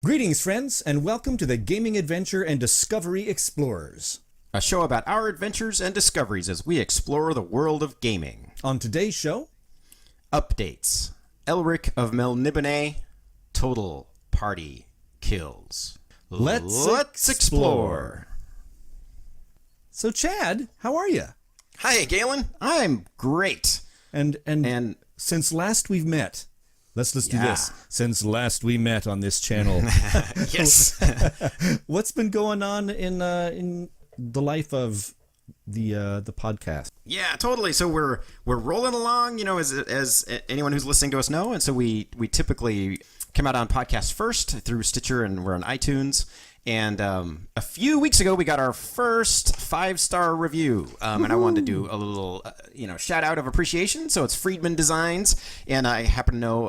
Greetings, friends, and welcome to the Gaming Adventure and Discovery Explorers. A show about our adventures and discoveries as we explore the world of gaming. On today's show, Updates. Elric of Melnibone. Total party kills. Let's explore. So, Chad, how are you? Hi, Galen. I'm great. And since last we've met, let's do Yeah. this. Since last we met on this channel, Yes. what's been going on in the life of the podcast? Yeah, totally. So we're rolling along, as anyone who's listening to us know, and so we typically come out on podcast first through Stitcher, and we're on iTunes. And a few weeks ago, we got our first 5-star review, and I wanted to do a little, shout out of appreciation. So it's Friedman Designs, and I happen to know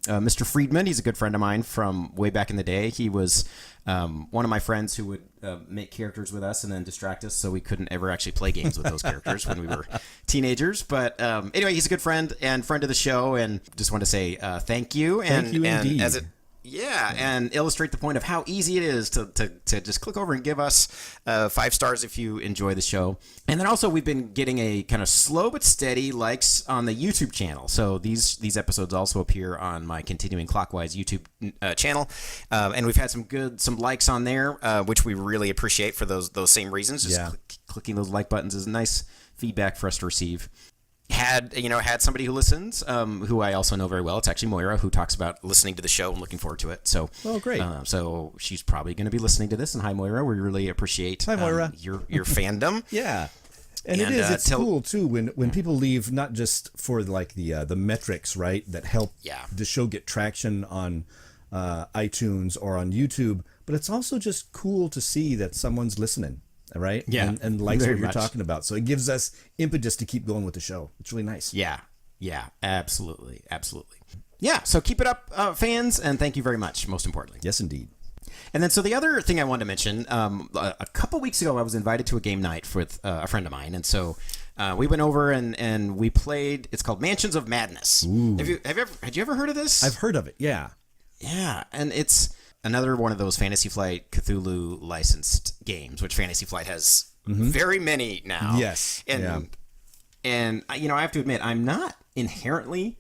Mr. Friedman. He's a good friend of mine from way back in the day. He was one of my friends who would make characters with us and then distract us, so we couldn't ever actually play games with those characters when we were teenagers. But anyway, he's a good friend and friend of the show, and just want to say thank you. And, Thank you indeed. And illustrate the point of how easy it is to just click over and give us 5 stars if you enjoy the show. And then also we've been getting a kind of slow but steady likes on the YouTube channel. So these episodes also appear on my Continuing Clockwise YouTube channel, and we've had some likes on there, which we really appreciate for those same reasons. Just clicking those like buttons is nice feedback for us to receive. Had somebody who listens, who I also know very well. It's actually Moira, who talks about listening to the show and looking forward to it. So, great. So she's probably going to be listening to this. And hi, Moira. We really appreciate Moira. Your fandom. Yeah. And it's cool too when people leave, not just for like the metrics, right, that help the show get traction on iTunes or on YouTube, but it's also just cool to see that someone's listening. Right? Yeah. And likes very what you're much. talking about. So it gives us impetus to keep going with the show. It's really nice. Yeah. Absolutely. Yeah. So keep it up, fans, and thank you very much. Most importantly. Yes, indeed. And then, so the other thing I wanted to mention, a couple weeks ago, I was invited to a game night with a friend of mine, and so we went over and we played. It's called Mansions of Madness. Ooh. Had you ever heard of this? I've heard of it. Yeah. Yeah, and it's another one of those Fantasy Flight Cthulhu licensed games, which Fantasy Flight has very many now. Yes. And I have to admit, I'm not inherently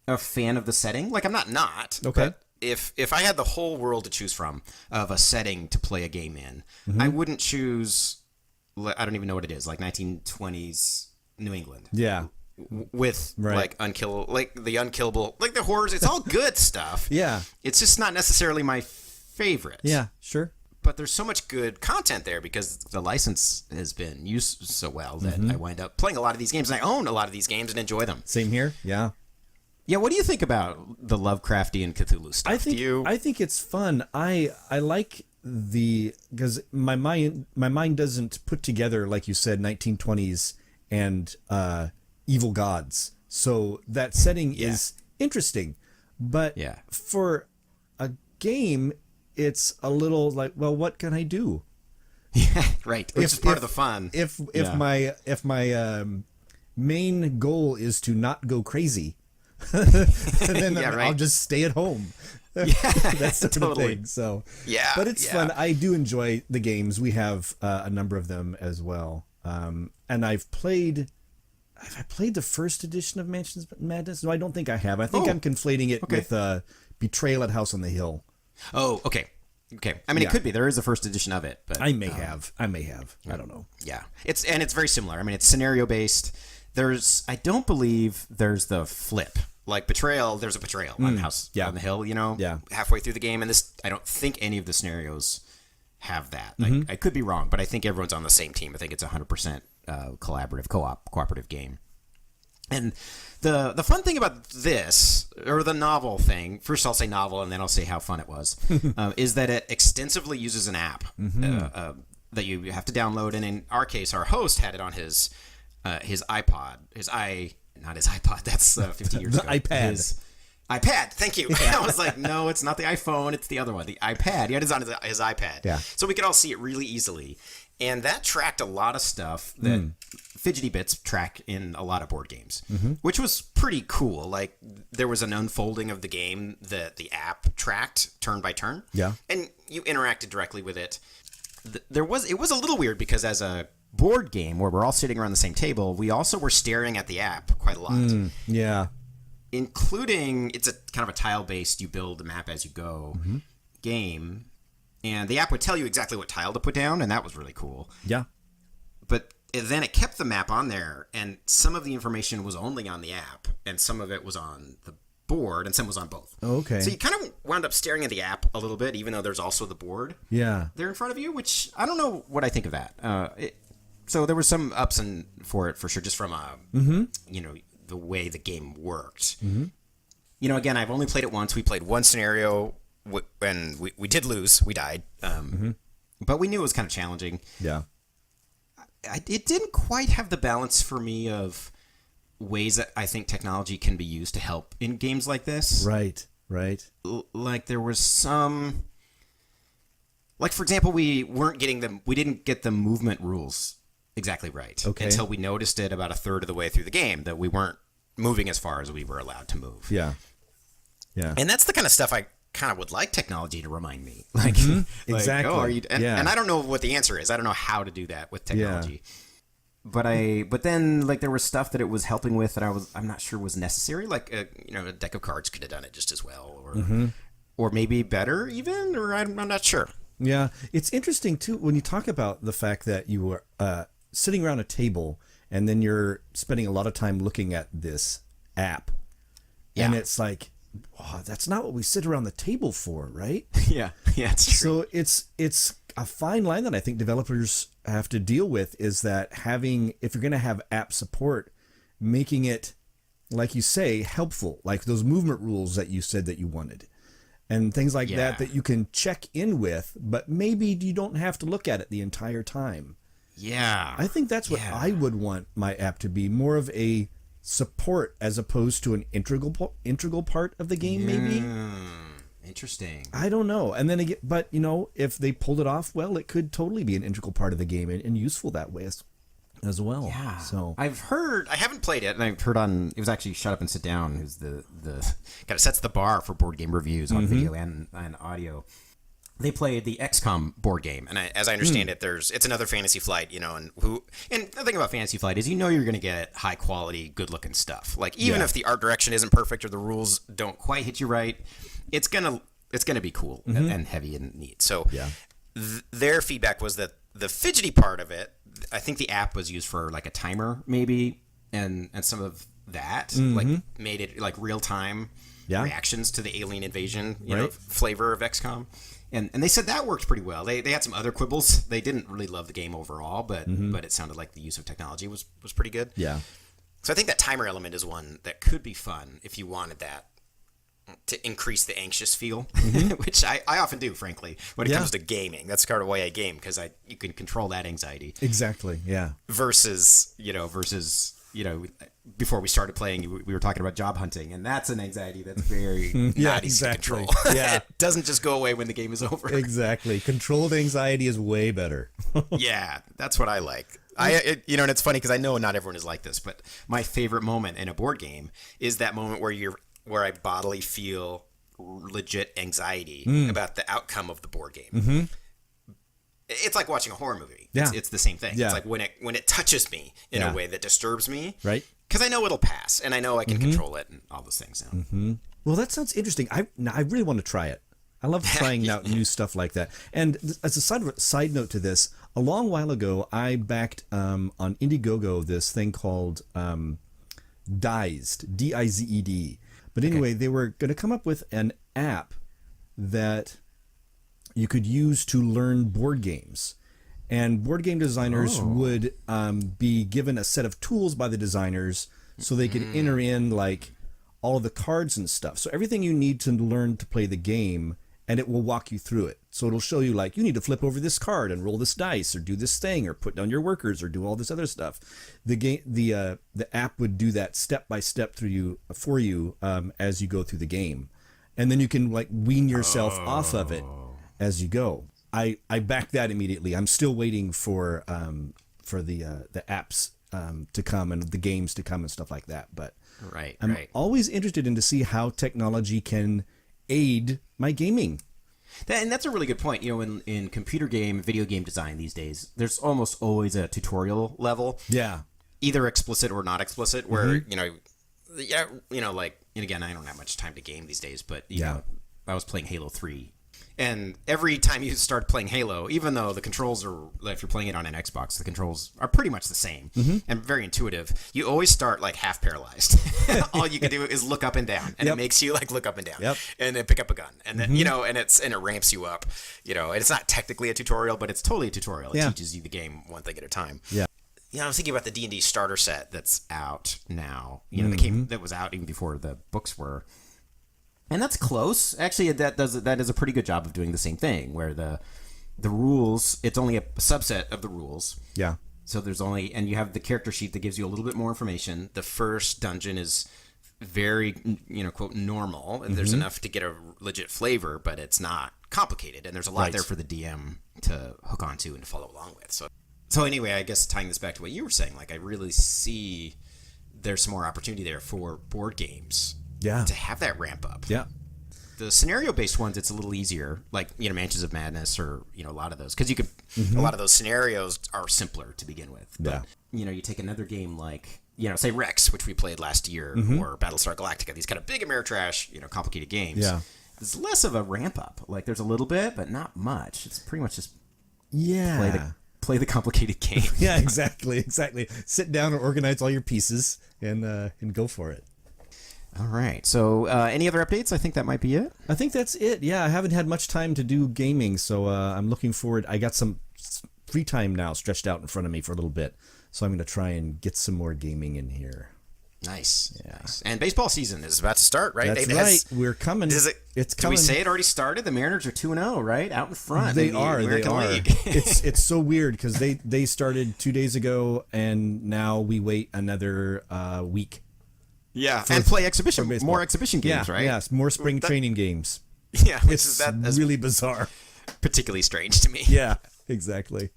a fan of the setting. Like, I'm not. Okay. But if I had the whole world to choose from of a setting to play a game in, I wouldn't choose, I don't even know what it is, like 1920s New England. Yeah. With like the unkillable, like the horrors. It's all good stuff. Yeah. It's just not necessarily my favorite. Yeah, sure. But there's so much good content there because the license has been used so well that I wind up playing a lot of these games, and I own a lot of these games and enjoy them. Same here. Yeah. Yeah, what do you think about the Lovecraftian Cthulhu stuff? I think it's fun. I like because my mind doesn't put together, like you said, 1920s and evil gods. So that setting is interesting. But for a game, it's a little like, well, what can I do? Yeah, right. Which is part of the fun. If my main goal is to not go crazy, then I'll just stay at home. That's the sort of thing. So but it's fun. I do enjoy the games. We have a number of them as well. And I've played the first edition of Mansions of Madness? No, I don't think I have. I think I'm conflating it with Betrayal at House on the Hill. Oh, okay. I mean, it could be. There is a first edition of it, but I may have. I don't know. Yeah, it's very similar. I mean, it's scenario based. I don't believe there's the flip. Like Betrayal, there's a betrayal on House on the Hill. Halfway through the game, and I don't think any of the scenarios have that. I could be wrong, but I think everyone's on the same team. I think it's 100% collaborative, cooperative game. And the fun thing about this, or the novel thing, first I'll say novel and then I'll say how fun it was, is that it extensively uses an app that you have to download. And in our case, our host had it on his iPod, not his iPod, that's 15 years ago. iPad. iPad, thank you. I was like, no, it's not the iPhone, it's the other one, the iPad. He had it on his iPad. Yeah. So we could all see it really easily. And that tracked a lot of stuff that Fidgety Bits track in a lot of board games, which was pretty cool. Like, there was an unfolding of the game that the app tracked turn by turn. Yeah. And you interacted directly with it. It was a little weird because as a board game where we're all sitting around the same table, we also were staring at the app quite a lot. Yeah. Including, it's a kind of a tile-based, you build a map as you go game, and the app would tell you exactly what tile to put down, and that was really cool. Yeah. But then it kept the map on there, and some of the information was only on the app, and some of it was on the board, and some was on both. Okay. So you kind of wound up staring at the app a little bit, even though there's also the board there in front of you, which I don't know what I think of that. So there was some ups and for it, for sure, just from the way the game worked. Again, I've only played it once. We played one scenario, and we did lose. We died. But we knew it was kind of challenging. Yeah. It didn't quite have the balance for me of ways that I think technology can be used to help in games like this. Right. Like there was some... Like, for example, we didn't get the movement rules exactly right until we noticed it about a third of the way through the game, that we weren't moving as far as we were allowed to move. Yeah. And that's the kind of stuff I kind of would like technology to remind me. Like, exactly. And I don't know what the answer is. I don't know how to do that with technology. But then like there was stuff that it was helping with that I'm not sure was necessary. Like a deck of cards could have done it just as well, or maybe better even, or I'm not sure. Yeah, it's interesting too when you talk about the fact that you were sitting around a table and then you're spending a lot of time looking at this app, and it's like, oh, that's not what we sit around the table for, right? Yeah, it's true. So it's a fine line that I think developers have to deal with, is that if you're going to have app support, making it, like you say, helpful, like those movement rules that you said that you wanted. And things like that you can check in with, but maybe you don't have to look at it the entire time. Yeah. I think that's what I would want my app to be, more of a support as opposed to an integral part of the game, maybe. Interesting. I don't know. And then again, but if they pulled it off well, it could totally be an integral part of the game and useful that way as well. Yeah. So I haven't played it, and I've heard it was actually Shut Up and Sit Down, who's the kind of sets the bar for board game reviews on video and audio. They played the XCOM board game, and as I understand it, it's another Fantasy Flight, and the thing about Fantasy Flight is you're going to get high quality, good looking stuff. Like even if the art direction isn't perfect or the rules don't quite hit you right, it's gonna be cool and heavy and neat. So their feedback was that the fidgety part of it, I think the app was used for like a timer maybe, and some of that like made it like real time reactions to the alien invasion flavor of XCOM. And they said that worked pretty well. They had some other quibbles. They didn't really love the game overall, but it sounded like the use of technology was pretty good. Yeah. So I think that timer element is one that could be fun if you wanted that to increase the anxious feel, which I often do, frankly, when it comes to gaming. That's kind of why I game, because you can control that anxiety. Exactly. Yeah. Versus before we started playing, we were talking about job hunting, and that's an anxiety that's very not easy to control. Yeah. It doesn't just go away when the game is over. Exactly. Controlled anxiety is way better. Yeah, that's what I like. And it's funny because I know not everyone is like this, but my favorite moment in a board game is that moment where I bodily feel legit anxiety about the outcome of the board game. It's like watching a horror movie. Yeah. It's the same thing. Yeah. It's like when it touches me in a way that disturbs me. Right. Because I know it'll pass, and I know I can control it and all those things now. Well, that sounds interesting. I really want to try it. I love trying out new stuff like that. And as a side note to this, a long while ago, I backed on Indiegogo this thing called Dized, D-I-Z-E-D. But anyway, they were going to come up with an app that you could use to learn board games. And board game designers would be given a set of tools by the designers so they could enter in like all of the cards and stuff. So everything you need to learn to play the game, and it will walk you through it. So it'll show you like, you need to flip over this card and roll this dice or do this thing or put down your workers or do all this other stuff. The app would do that step by step for you as you go through the game. And then you can like wean yourself off of it as you go. I back that immediately. I'm still waiting for the apps to come and the games to come and stuff like that. But I'm always interested in to see how technology can aid my gaming. And that's a really good point. You know, in computer game, video game design these days, there's almost always a tutorial level. Yeah. Either explicit or not explicit, where, like, and again, I don't have much time to game these days, but, you know, I was playing Halo 3. And every time you start playing Halo, even though the controls are, if you're playing it on an Xbox, the controls are pretty much the same and very intuitive. You always start like half paralyzed. All you can do is look up and down, and it makes you like look up and down, and then pick up a gun, and then and it ramps you up. You know, and it's not technically a tutorial, but it's totally a tutorial. It teaches you the game one thing at a time. Yeah. You know, I was thinking about the D&D starter set that's out now. You know, that was out even before the books were. And that's close. Actually, that does a pretty good job of doing the same thing, where the rules, it's only a subset of the rules. Yeah. So and you have the character sheet that gives you a little bit more information. The first dungeon is very, quote, normal, and there's enough to get a legit flavor, but it's not complicated, and there's a lot there for the DM to hook onto and to follow along with. So anyway, I guess tying this back to what you were saying, like I really see there's some more opportunity there for board games. Yeah. To have that ramp up. Yeah. The scenario-based ones, it's a little easier, like, Mansions of Madness or, a lot of those. Because you could, a lot of those scenarios are simpler to begin with. But, you take another game like, say Rex, which we played last year, or Battlestar Galactica, these kind of big Ameritrash, complicated games. Yeah. There's less of a ramp up. Like, there's a little bit, but not much. It's pretty much just play the complicated game. Yeah, exactly. Sit down and organize all your pieces and go for it. All right. So any other updates? I think that might be it. I think that's it. Yeah, I haven't had much time to do gaming, so I'm looking forward. I got some free time now stretched out in front of me for a little bit, so I'm going to try and get some more gaming in here. Nice. Yeah. Nice. And baseball season is about to start, right? That's right. We're coming. It's coming. Did we say it already started? The Mariners are 2-0, right? Out in front. They are. It's so weird because they started 2 days ago, and now we wait another week. Yeah, and play more exhibition games, right? Yes, more spring training games. Yeah, it's really bizarre. Particularly strange to me. Yeah, exactly.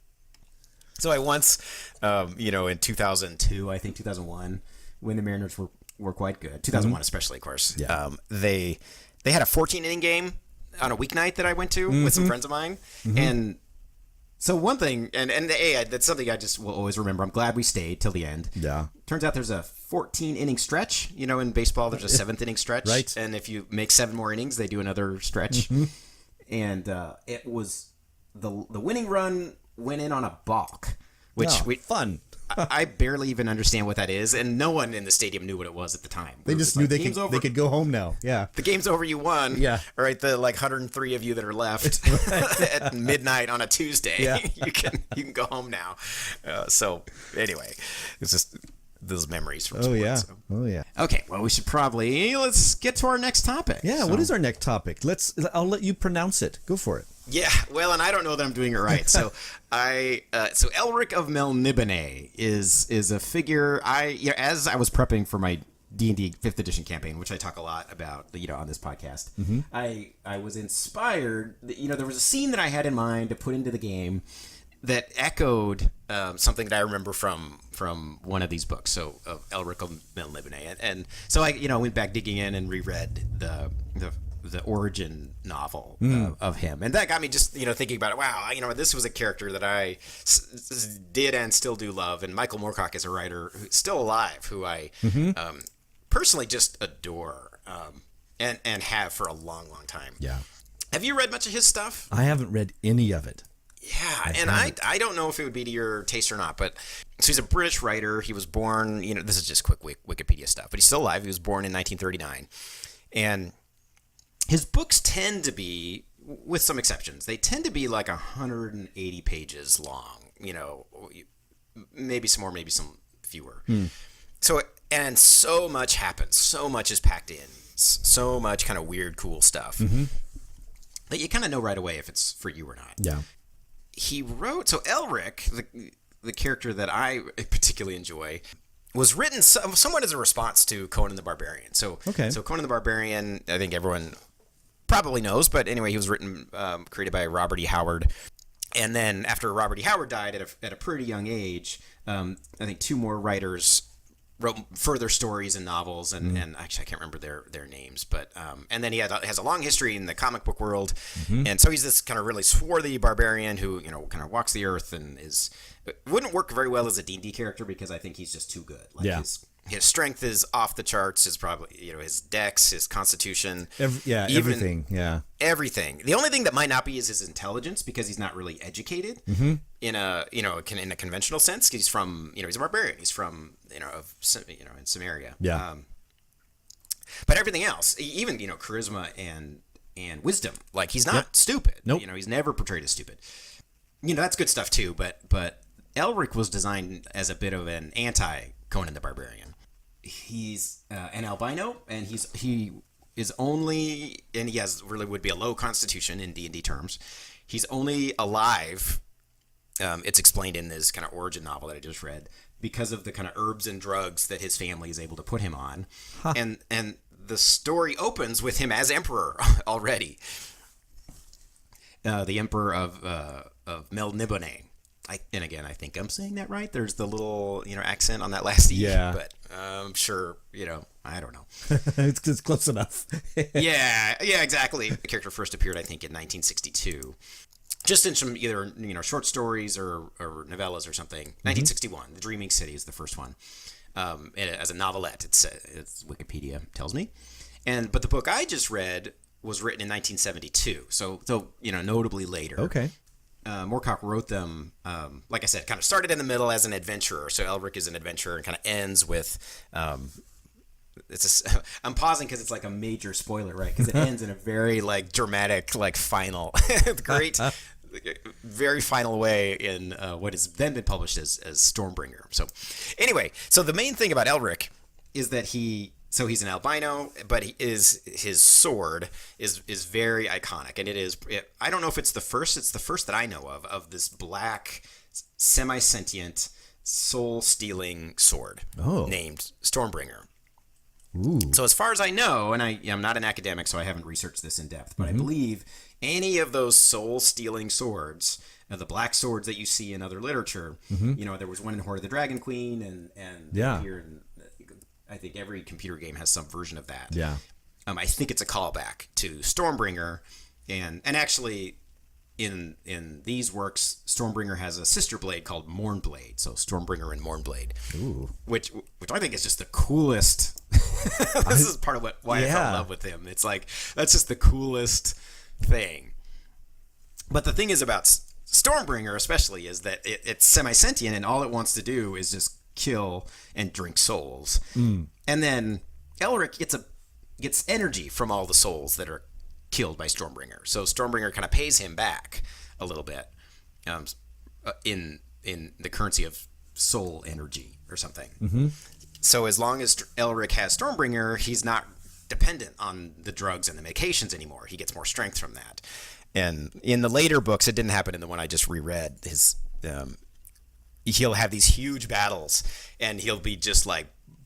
So I once, in 2002, I think 2001, when the Mariners were quite good, 2001 especially, of course. Yeah. They had a 14-inning game on a weeknight that I went to with some friends of mine, and. So one thing, and that's something I just will always remember. I'm glad we stayed till the end. Yeah. Turns out there's a 14-inning stretch. In baseball, there's a 7th-inning stretch. Right. And if you make 7 more innings, they do another stretch. And it was the winning run went in on a balk, which fun. I barely even understand what that is, and no one in the stadium knew what it was at the time. They just knew they could go home now. Yeah, the game's over. You won. Yeah, all right. The 103 of you that are left at midnight on a Tuesday. Yeah. you can go home now. So anyway, it's just those memories from sports. Oh yeah. Okay, well, let's get to our next topic. Yeah, what is our next topic? I'll let you pronounce it. Go for it. Yeah, well, and I don't know that I'm doing it right. So so Elric of Melnibone is a figure. As I was prepping for my D&D 5th edition campaign, which I talk a lot about, on this podcast, I was inspired. There was a scene that I had in mind to put into the game that echoed something that I remember from one of these books, so of Elric of Melnibone, and so I went back digging in and reread the origin novel of him, and that got me just thinking about it. Wow, this was a character that I did and still do love, and Michael Moorcock is a writer who's still alive, who I personally just adore and have for a long time. Yeah. Have you read much of his stuff? I haven't read any of it. Yeah, I don't know if it would be to your taste or not, but so he's a British writer. He was born, this is just quick Wikipedia stuff, but he's still alive. He was born in 1939, and his books tend to be, with some exceptions, they tend to be like 180 pages long, maybe some more, maybe some fewer. So, and so much happens, so much is packed in, so much kind of weird, cool stuff. that you kind of know right away if it's for you or not. Yeah. He wrote, so Elric, the character that I particularly enjoy, was written somewhat as a response to Conan the Barbarian. So Conan the Barbarian, I think everyone probably knows, but anyway, he was written, created by Robert E. Howard. And then after Robert E. Howard died at a pretty young age, I think two more writers wrote further stories and novels, and actually I can't remember their names, but and then he has a long history in the comic book world, and so he's this kind of really swarthy barbarian who kind of walks the earth and wouldn't work very well as a D&D character because I think he's just too good. His strength is off the charts. His probably his dex, his constitution, everything. Everything. The only thing that might not be is his intelligence because he's not really educated in a conventional sense. He's from he's a barbarian. He's from in Samaria. Yeah. But everything else, even charisma and wisdom, like he's not stupid. Nope. He's never portrayed as stupid. That's good stuff too. But Elric was designed as a bit of an anti Conan the Barbarian. He's an albino, and he is only, and he would be a low constitution in D&D terms. He's only alive. It's explained in this kind of origin novel that I just read because of the kind of herbs and drugs that his family is able to put him on, and the story opens with him as emperor already. The emperor of Melnibone. And again, I think I'm saying that right. There's the little, accent on that last E. Yeah. But I'm sure, I don't know. It's close enough. Yeah, exactly. The character first appeared, I think, in 1962. Just in some either, short stories or novellas or something. 1961, The Dreaming City is the first one. As a novelette, it's Wikipedia tells me. But the book I just read was written in 1972. So notably later. Okay. Moorcock wrote them, like I said, kind of started in the middle as an adventurer. So Elric is an adventurer and kind of ends with, I'm pausing because it's like a major spoiler, right? Because it ends in a very dramatic, final, great, very final way in what has then been published as Stormbringer. So anyway, so the main thing about Elric is that he's an albino, but his sword is very iconic, and I don't know if it's the first that I know of this black, semi-sentient, soul-stealing sword named Stormbringer. Ooh. So as far as I know, and I'm not an academic, so I haven't researched this in depth, but I believe any of those soul-stealing swords, the black swords that you see in other literature, there was one in Hoard of the Dragon Queen, and here in I think every computer game has some version of that. Yeah. I think it's a callback to Stormbringer, and actually, in these works, Stormbringer has a sister blade called Mournblade. So Stormbringer and Mournblade. Ooh. Which I think is just the coolest. This is part of why I fell in love with him. It's like that's just the coolest thing. But the thing is about Stormbringer, especially, is that it's semi-sentient, and all it wants to do is just kill and drink souls. And then Elric gets energy from all the souls that are killed by Stormbringer. So Stormbringer kind of pays him back a little bit in the currency of soul energy or something. So as long as Elric has Stormbringer, he's not dependent on the drugs and the medications anymore. He gets more strength from that. And in the later books, it didn't happen in the one I just reread. He'll have these huge battles, and he'll be just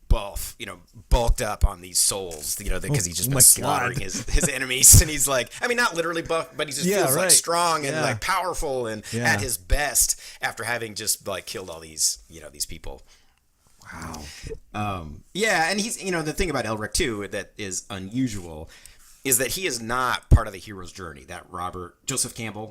bulked up on these souls, because he's just been slaughtering his enemies, and he's not literally buff, but he just feels strong and powerful and at his best after having just killed all these these people. Wow. And he's the thing about Elric too that is unusual is that he is not part of the hero's journey. That Joseph Campbell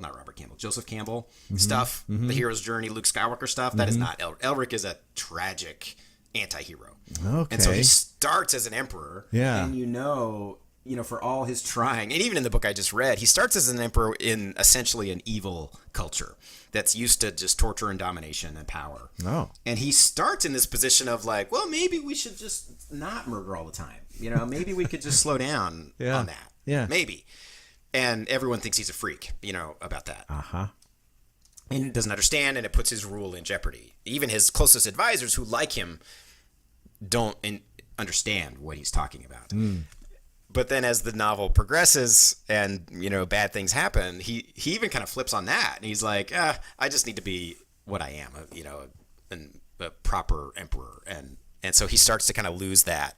stuff, the hero's journey, Luke Skywalker stuff. That is not Elric. Elric is a tragic anti-hero. Okay. And so he starts as an emperor. Yeah. And for all his trying, and even in the book I just read, he starts as an emperor in essentially an evil culture that's used to just torture and domination and power. Oh. And he starts in this position of maybe we should just not murder all the time. Maybe we could just slow down on that. Yeah. Maybe. And everyone thinks he's a freak, about that. Uh-huh. And doesn't understand, and it puts his rule in jeopardy. Even his closest advisors who like him don't understand what he's talking about. But then as the novel progresses and, bad things happen, he even kind of flips on that. And he's like, I just need to be what I am, a proper emperor. And so he starts to kind of lose that,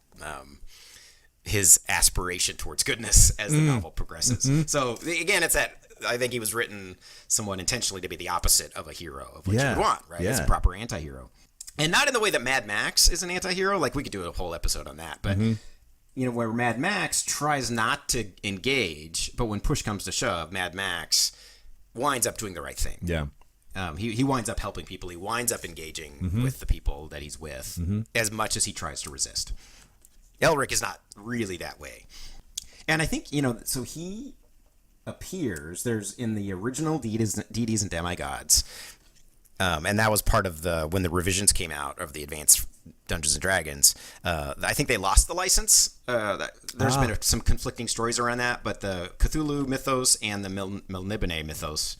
his aspiration towards goodness as the novel progresses. Mm-hmm. So again, it's that, I think he was written somewhat intentionally to be the opposite of a hero, of what you would want, right? It's a proper anti-hero. And not in the way that Mad Max is an anti-hero. Like, we could do a whole episode on that. But, where Mad Max tries not to engage, but when push comes to shove, Mad Max winds up doing the right thing. Yeah. He winds up helping people. He winds up engaging with the people that he's with as much as he tries to resist. Elric is not really that way. And I think, so he appears, there's in the original Deities and Demigods, and that was part of when the revisions came out of the Advanced Dungeons and Dragons. I think they lost the license. There's been some conflicting stories around that, but the Cthulhu mythos and the Melnibone mythos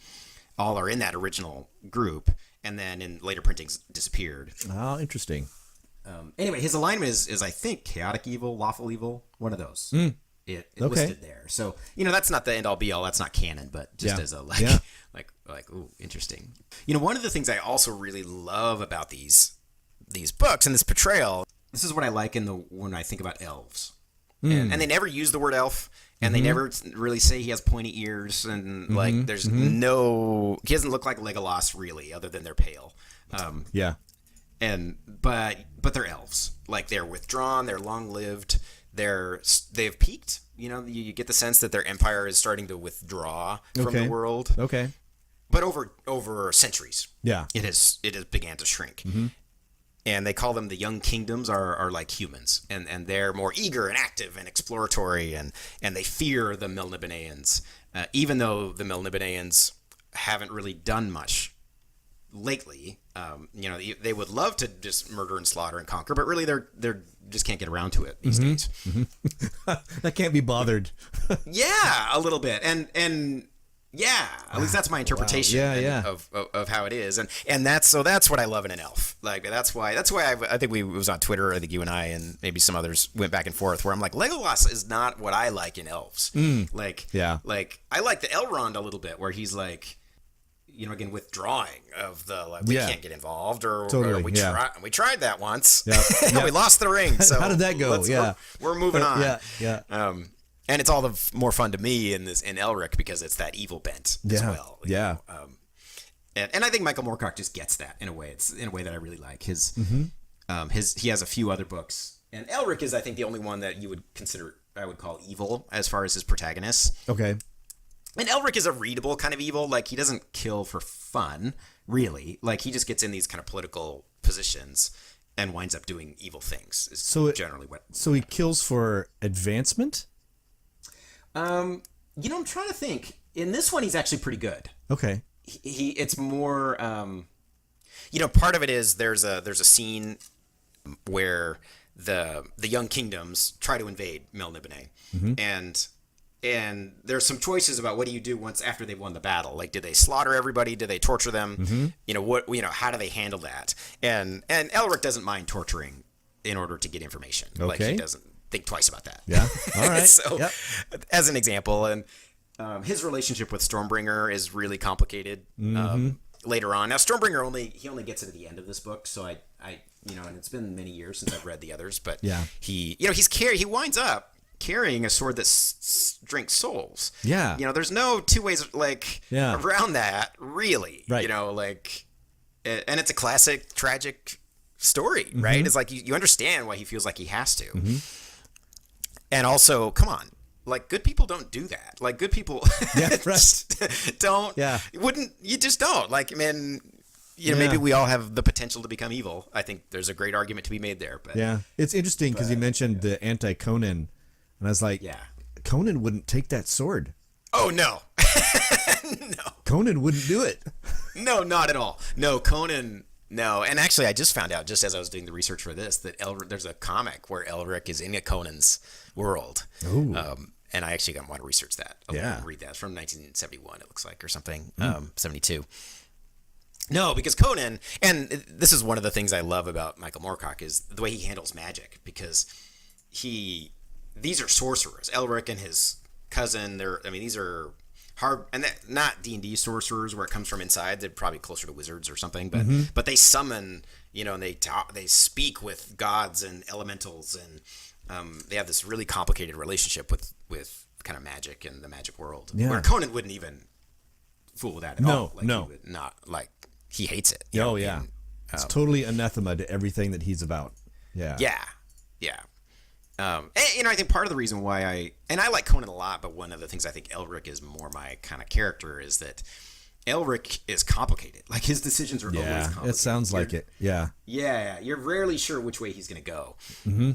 all are in that original group, and then in later printings disappeared. Oh, interesting. Anyway, his alignment is I think chaotic evil, lawful evil, one of those. It listed there. So, that's not the end all be all. That's not canon, but just as a ooh, interesting. One of the things I also really love about these books and this portrayal, this is what I like when I think about elves. And they never use the word elf, and they never really say he has pointy ears, and there's he doesn't look like Legolas really, other than they're pale. But they're elves. Like, they're withdrawn, they're long-lived, they've peaked. You get the sense that their empire is starting to withdraw from the world. Okay. But over centuries, it has began to shrink. And they call them the young kingdoms are like humans, and they're more eager and active and exploratory, and they fear the Melniboneans, even though the Melniboneans haven't really done much lately. They would love to just murder and slaughter and conquer, but really they're just can't get around to it these days. That can't be bothered. Yeah, a little bit, and yeah, at least that's my interpretation of how it is, and that's what I love in an elf. Like, that's why I think it was on Twitter. I think you and I and maybe some others went back and forth where I'm like, Legolas is not what I like in elves. Like I like the Elrond a little bit, where he's like, again, withdrawing of the we can't get involved, or we tried that once. We lost the ring. So how did that go? We're moving on. And it's all the more fun to me in Elric because it's that evil bent as well. And I think Michael Moorcock just gets that in a way. It's in a way that I really like. He has a few other books, and Elric is, I think, the only one that you would consider, I would call evil as far as his protagonist. Okay. And Elric is a readable kind of evil. Like, he doesn't kill for fun, really. Like, he just gets in these kind of political positions and winds up doing evil things. Generally what. So he kills for advancement? I'm trying to think. In this one, he's actually pretty good. Okay. It's more, part of it is there's a scene where the young kingdoms try to invade Melnibone, and there's some choices about what do you do after they've won the battle. Like, do they slaughter everybody? Do they torture them? How do they handle that? And Elric doesn't mind torturing in order to get information. Okay. Like, he doesn't think twice about that. Yeah. All right. So, as an example, and his relationship with Stormbringer is really complicated later on. Now, Stormbringer only gets it at the end of this book, so I and it's been many years since I've read the others, but he winds up carrying a sword that drinks souls. Yeah. There's no two ways around that, really. Right. And it's a classic tragic story, right? It's like you understand why he feels like he has to. And also, come on, like, good people don't do that. Like, good people don't. Yeah. You just don't. Like, man, maybe we all have the potential to become evil. I think there's a great argument to be made there. But it's interesting because you mentioned the anti-Conan, and I was like, Conan wouldn't take that sword. Oh, no. No. Conan wouldn't do it. No, not at all. No, Conan... No, and actually, I just found out, just as I was doing the research for this, that there's a comic where Elric is in a Conan's world. And I actually want to research that. Read that. It's from 1971, it looks like, or something. 72. No, because Conan, and this is one of the things I love about Michael Moorcock, is the way he handles magic, because these are sorcerers. Elric and his cousin. These are hard, and not D&D sorcerers where it comes from inside. They're probably closer to wizards or something. But they summon, and they speak with gods and elementals, and they have this really complicated relationship with kind of magic and the magic world. Yeah. Where Conan wouldn't even fool with that at all. No. He would not, he hates it. Yeah. It's totally anathema to everything that he's about. Yeah. Yeah. And, I think part of the reason why I like Conan a lot, but one of the things I think Elric is more my kind of character is that Elric is complicated. Like, his decisions are always complicated. It sounds like it. Yeah. Yeah. You're rarely sure which way he's going to go. Mm-hmm.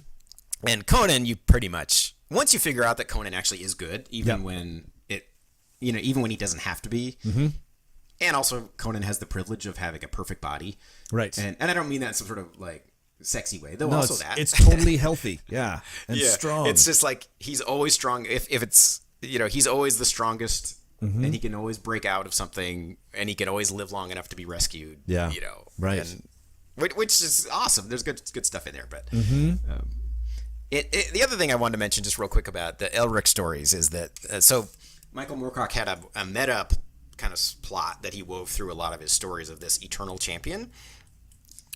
And Conan, you pretty much, once you figure out that Conan actually is good, even when even when he doesn't have to be. Mm-hmm. And also, Conan has the privilege of having a perfect body. Right. And I don't mean that in some sort of, sexy way, though. Also that it's totally healthy, and strong. It's just he's always strong. If it's he's always the strongest, and he can always break out of something, and he can always live long enough to be rescued. Yeah, right. And, which is awesome. There's good stuff in there, but the other thing I wanted to mention just real quick about the Elric stories is that so Michael Moorcock had a meta kind of plot that he wove through a lot of his stories of this eternal champion,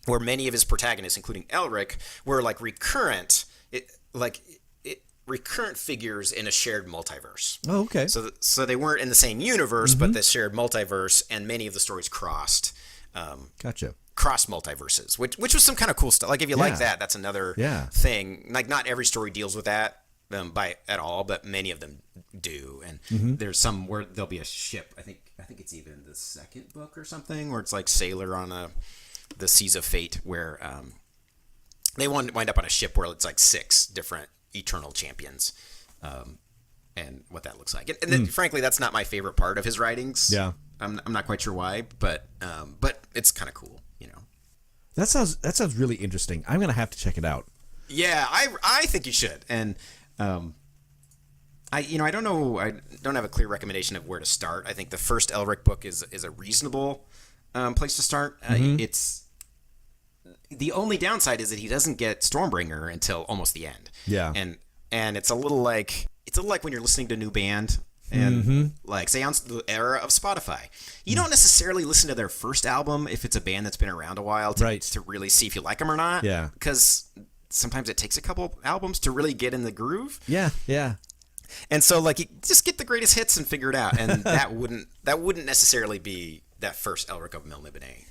where many of his protagonists, including Elric, were recurrent figures in a shared multiverse. Oh, okay. So they weren't in the same universe, but the shared multiverse, and many of the stories crossed. Gotcha. Crossed multiverses, which was some kind of cool stuff. If you like that, that's another thing. Not every story deals with that at all, but many of them do. And there's some where there'll be a ship. I think it's even the second book or something, where it's Sailor on the Seas of Fate, where they wind up on a ship where it's 6 different eternal champions, and what that looks like. And then, frankly, that's not my favorite part of his writings. Yeah, I'm not quite sure why, but it's kind of cool, That sounds really interesting. I'm gonna have to check it out. Yeah, I think you should. And I don't know. I don't have a clear recommendation of where to start. I think the first Elric book is a reasonable place to start. It's the only downside is that he doesn't get Stormbringer until almost the end. Yeah, and it's a little like when you're listening to a new band and say on the era of Spotify, you don't necessarily listen to their first album if it's a band that's been around a while to really see if you like them or not. Yeah, because sometimes it takes a couple albums to really get in the groove. Yeah. And so you just get the greatest hits and figure it out, and that wouldn't necessarily be that first Elric of Melnibone.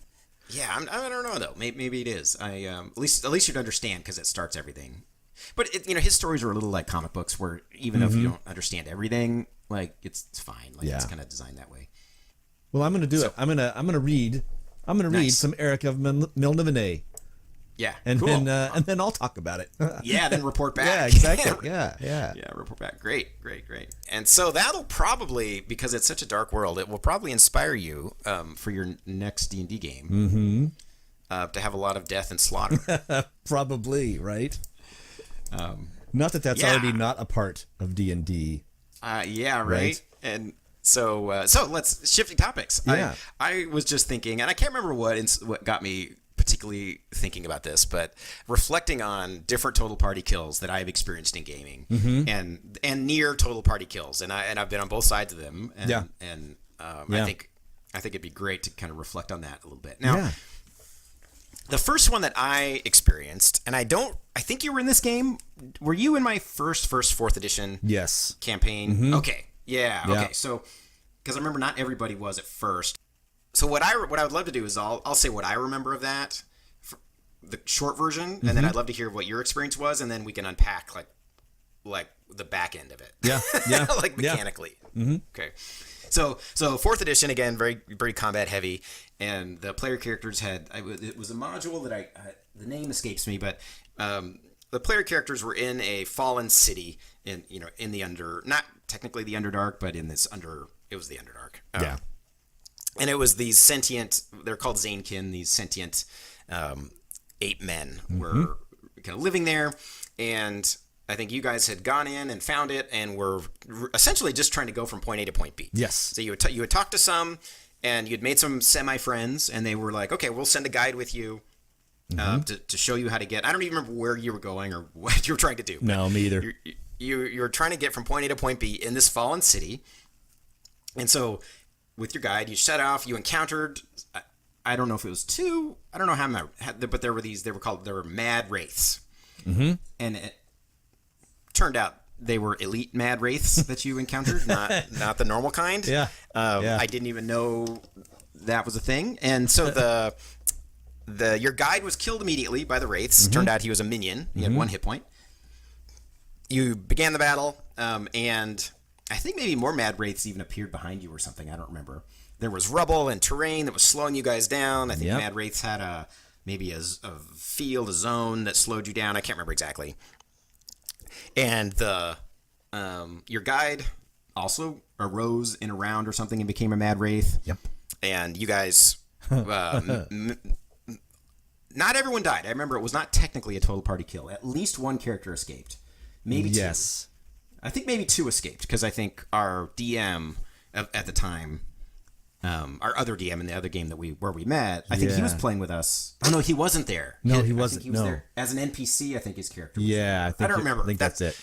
Yeah, I don't know though. Maybe it is. At least you'd understand because it starts everything. But his stories are a little like comic books, where even if you don't understand everything, it's fine. It's kind of designed that way. Well, I'm gonna do it. I'm gonna read some Elric of Melnibone. Yeah, and cool. then I'll talk about it. Yeah, then report back. Yeah, exactly. Yeah, report back. Great. And so that'll probably, because it's such a dark world, it will probably inspire you for your next D&D game. To have a lot of death and slaughter. Probably, right? Not that that's already not a part of D&D. Yeah, right. And so let's shifting topics. Yeah. I was just thinking, and I can't remember what got me particularly thinking about this, but reflecting on different total party kills that I've experienced in gaming, and near total party kills, and I've been on both sides of them, and I think it'd be great to kind of reflect on that a little bit. Now, the first one that I experienced, and I think you were in this game. Were you in my first 4th edition? Yes. Campaign. Okay. Yeah. Okay. So, because I remember not everybody was at first. So what I would love to do is I'll say what I remember of that, the short version, and then I'd love to hear what your experience was, and then we can unpack like the back end of it. Yeah. Mechanically. Yeah. Okay. So 4th edition, again, very very combat heavy, and the player characters it was a module that the name escapes me, but the player characters were in a fallen city in the not technically the Underdark, but in this it was the Underdark. And it was these sentient, they're called Zanekin, these sentient ape men were kind of living there. And I think you guys had gone in and found it and were essentially just trying to go from point A to point B. Yes. So you had talked to some, and you'd made some semi-friends, and they were like, okay, we'll send a guide with you to show you how to get. I don't even remember where you were going or what you were trying to do. No, me either. you're trying to get from point A to point B in this fallen city, and so with your guide, you set off. You encountered. I don't know if it was 2. I don't know how many, but there were mad wraiths, and it turned out they were elite mad wraiths that you encountered, not the normal kind. Yeah. I didn't even know that was a thing, and so your guide was killed immediately by the wraiths. Turned out he was a minion. He had 1 hit point. You began the battle, and I think maybe more mad wraiths even appeared behind you or something. I don't remember. There was rubble and terrain that was slowing you guys down. I think mad wraiths had maybe a field, a zone that slowed you down. I can't remember exactly. And your guide also arose in a round or something and became a mad wraith. Yep. And you guys, not everyone died. I remember it was not technically a total party kill. At least 1 character escaped. Maybe 2. Yes. I think maybe 2 escaped because I think our DM at the time, our other DM in the other game where we met, I think he was playing with us. Oh no, he wasn't there. No, he wasn't. I think he was there as an NPC. I think his character was there. I don't remember. I think that's it.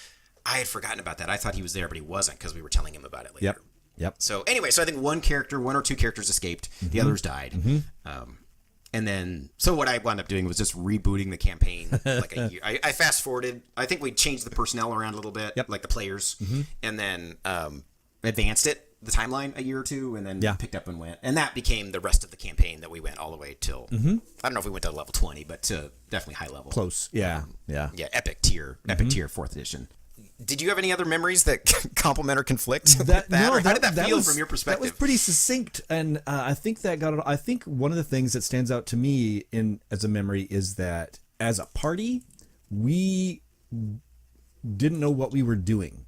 I had forgotten about that. I thought he was there, but he wasn't because we were telling him about it later. Yep. So anyway, I think 1 or 2 characters escaped. The others died. And then, so what I wound up doing was just rebooting the campaign like a year. I fast forwarded. I think we changed the personnel around a little bit, like the players, and then advanced the timeline a year or 2, and then picked up and went. And that became the rest of the campaign that we went all the way till, I don't know if we went to level 20, but to definitely high level. Close. Yeah. Epic tier 4th edition. Did you have any other memories that complement or conflict with that? No, or how did that feel from your perspective? That was pretty succinct, and I think that got it. I think one of the things that stands out to me as a memory is that as a party, we didn't know what we were doing.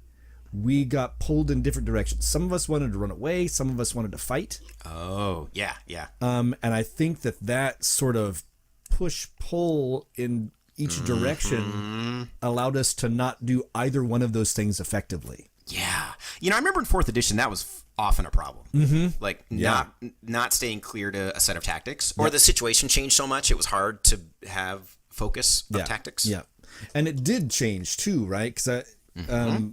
We got pulled in different directions. Some of us wanted to run away. Some of us wanted to fight. Oh, yeah. And I think that sort of push-pull in each direction allowed us to not do either one of those things effectively. Yeah. I remember in 4th edition, that was often a problem. Like not staying clear to a set of tactics, or the situation changed so much it was hard to have focus of tactics. Yeah. And it did change too, right? Because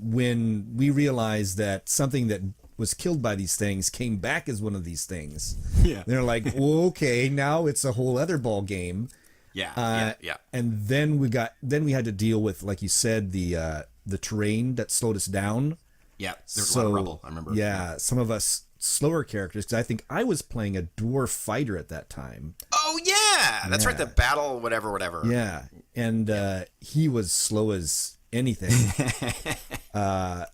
when we realized that something that was killed by these things came back as one of these things, they're like, well, okay, now it's a whole other ball game. Yeah. And then we had to deal with, like you said, the terrain that slowed us down. Yeah, there's a lot of rubble, I remember. Yeah, some of us slower characters, because I think I was playing a dwarf fighter at that time. Oh, yeah! That's right, the battle, whatever. Yeah, and he was slow as anything. That's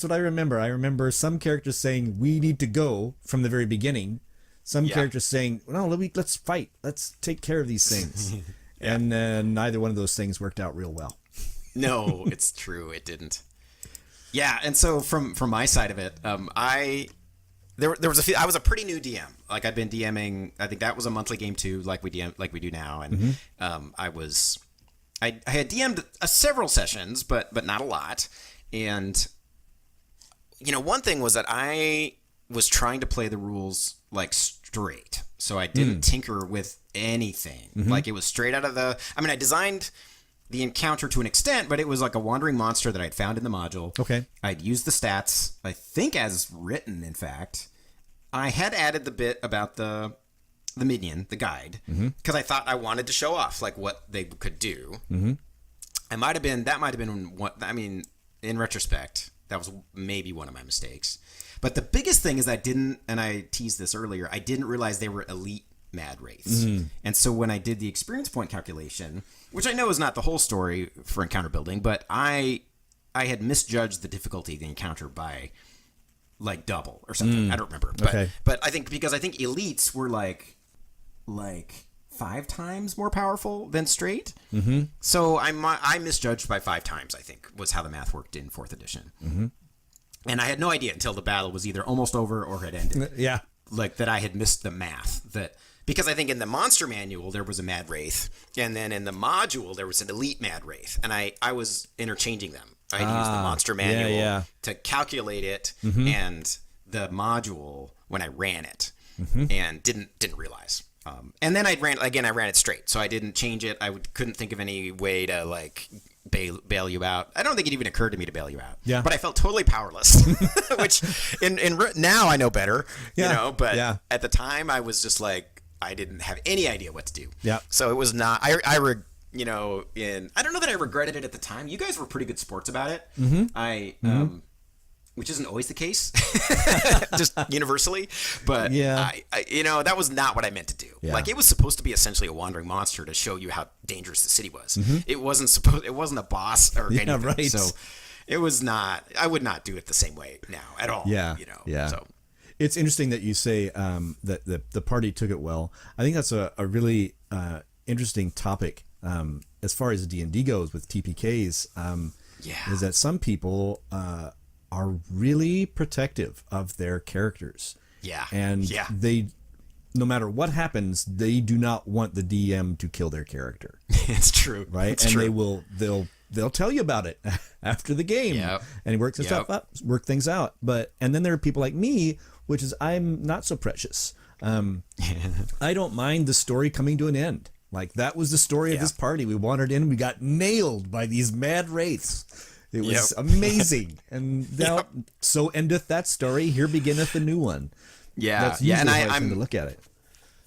what I remember. I remember some characters saying, we need to go from the very beginning. Some characters saying, no, let's fight. Let's take care of these things. And neither one of those things worked out real well. No, it's true. It didn't. Yeah, and so from my side of it, I was a pretty new DM. Like I'd been DMing. I think that was a monthly game too, like we do now. And I had DM'd several sessions, but not a lot. And one thing was that I was trying to play the rules like straight, so I didn't tinker with anything. Like it was straight out of I designed the encounter to an extent, but it was like a wandering monster that I'd found in the module. Okay. I'd used the stats, I think as written, in fact. I had added the bit about the minion, the guide, because I thought I wanted to show off like what they could do. That might have been what, in retrospect, that was maybe one of my mistakes. But the biggest thing is I teased this earlier, I didn't realize they were elite mad wraiths. And so when I did the experience point calculation, which I know is not the whole story for encounter building, but I had misjudged the difficulty of the encounter by like double or something. I don't remember. But I think because elites were like 5 times more powerful than straight. So I misjudged by 5 times, I think, was how the math worked in 4th edition. And I had no idea until the battle was either almost over or had ended. Yeah. Like that I had missed the math. Because I think in the monster manual there was a mad wraith, and then in the module there was an elite mad wraith, and I was interchanging them. I had used the monster manual to calculate it, and the module when I ran it, and didn't realize. And then I ran it straight, so I didn't change it. Couldn't think of any way to like bail you out. I don't think it even occurred to me to bail you out. Yeah. But I felt totally powerless, which now I know better. Yeah. But at the time I was just like, I didn't have any idea what to do. Yeah. So it was not. I don't know that I regretted it at the time. You guys were pretty good sports about it. Mm-hmm. Which isn't always the case, just universally. But I that was not what I meant to do. Yeah. Like, it was supposed to be essentially a wandering monster to show you how dangerous the city was. Mm-hmm. It wasn't a boss or anything. Right. So it was not. I would not do it the same way now at all. Yeah. Yeah. So it's interesting that you say that the party took it well. I think that's a really interesting topic as far as D&D goes with TPKs. Is that some people are really protective of their characters. Yeah. And they, no matter what happens, they do not want the DM to kill their character. It's true. Right? It's and true. they'll tell you about it after the game. Yep. And work things out. And then there are people like me, which is I'm not so precious. I don't mind the story coming to an end. Like, that was the story of this party. We wandered in and we got nailed by these mad wraiths. It was amazing. And now, so endeth that story. Here beginneth a new one. Yeah. That's usually how I tend to look at it.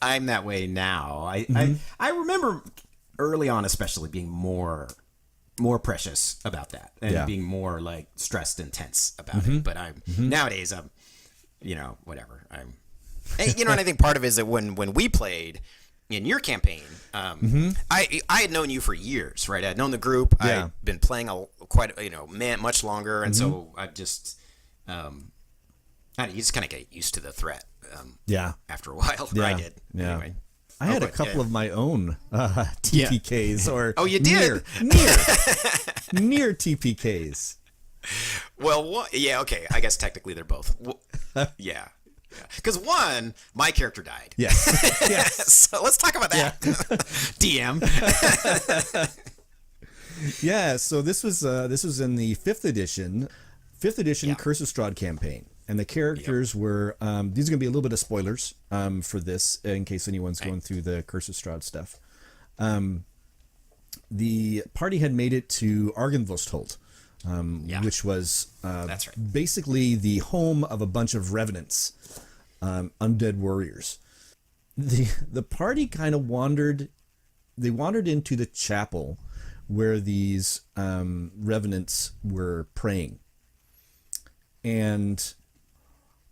I'm that way now. I remember early on, especially, being more precious about that and being more like stressed and tense about it. But nowadays, I'm, whatever. And I think part of it is that when we played in your campaign, I had known you for years, right? I had known the group. I'd been playing much longer, and so I just, you just kind of get used to the threat. After a while, I did. Yeah. Anyway. I had a couple of my own TPKs, or you did near TPKs. Well, okay. I guess technically they're both. Yeah. Because my character died. Yes. So let's talk about that. DM. So this was in the 5th edition Curse of Strahd campaign, and the characters were these are going to be a little bit of spoilers for this in case anyone's going through the Curse of Strahd stuff. The party had made it to Argynvostholt, which was that's right. Basically the home of a bunch of revenants. Undead warriors. The party kind of wandered into the chapel where these revenants were praying, and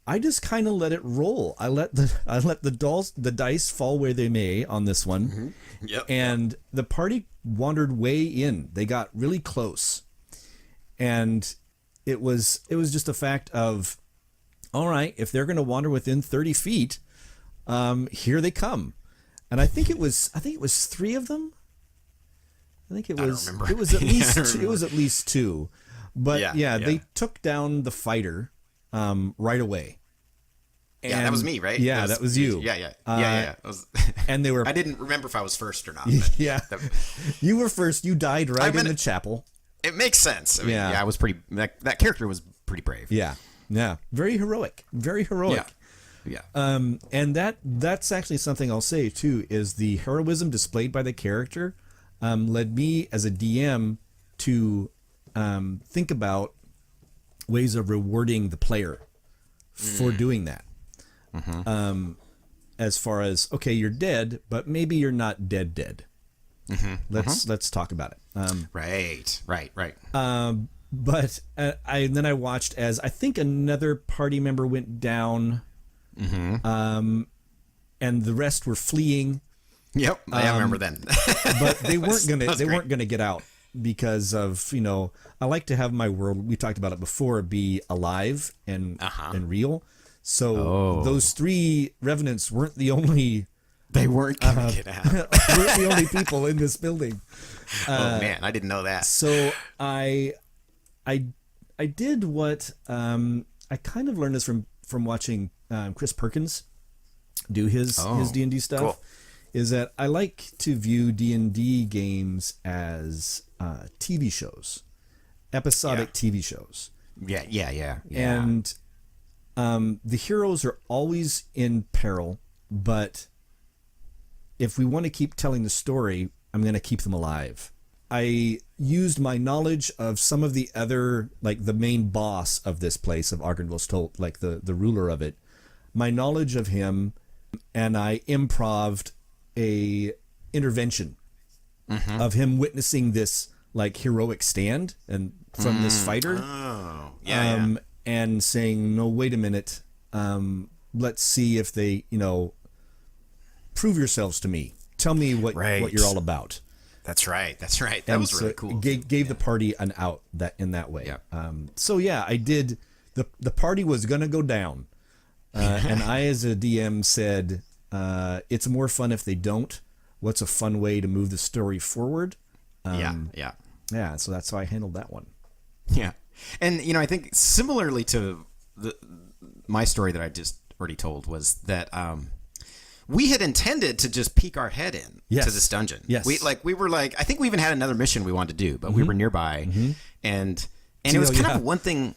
I just kind of let it roll. I let the dice fall where they may on this one. And the party wandered way in. They got really close, and it was just a fact of, all right, if they're going to wander within 30 feet, here they come. And I think it was 3 of them. I think it was at least 2. But they took down the fighter right away. And, that was me, right? That was you. Yeah. And they were. I didn't remember if I was first or not. You were first. You died right in the chapel. It makes sense. I mean, I was pretty. That character was pretty brave. Yeah. Very heroic. Yeah. And that's actually something I'll say too, is the heroism displayed by the character led me as a DM to think about ways of rewarding the player for doing that. As far as, okay, you're dead, but maybe you're not dead. Let's talk about it. Right. But I watched as I think another party member went down, and the rest were fleeing. Yep, I remember then. But they weren't gonna get out because of, I like to have my world, we talked about it before, be alive and real. So those 3 revenants weren't the only. They weren't gonna get out. Weren't the only people in this building. Oh man, I didn't know that. So I did what I kind of learned this from watching Chris Perkins do his D&D stuff. Cool. Is that I like to view D&D games as TV shows, episodic TV shows. Yeah. And the heroes are always in peril, but if we want to keep telling the story, I'm going to keep them alive. I used my knowledge of some of the other, like the main boss of this place, of Argynvostholt, like the ruler of it, my knowledge of him, and I improved a intervention of him witnessing this like heroic stand and from this fighter. Oh, yeah. And saying, no, wait a minute. Let's see if they, prove yourselves to me. Tell me what you're all about. That's right. That was really cool. Gave the party an out in that way. Yeah. So yeah, I did. The party was gonna go down, and I, as a DM, said, "It's more fun if they don't. What's a fun way to move the story forward?" Yeah. So that's how I handled that one. Yeah, and I think similarly to my story that I just already told was that we had intended to just peek our head in to this dungeon. Yes. We were like, I think we even had another mission we wanted to do, but we were nearby, and it was kind of one thing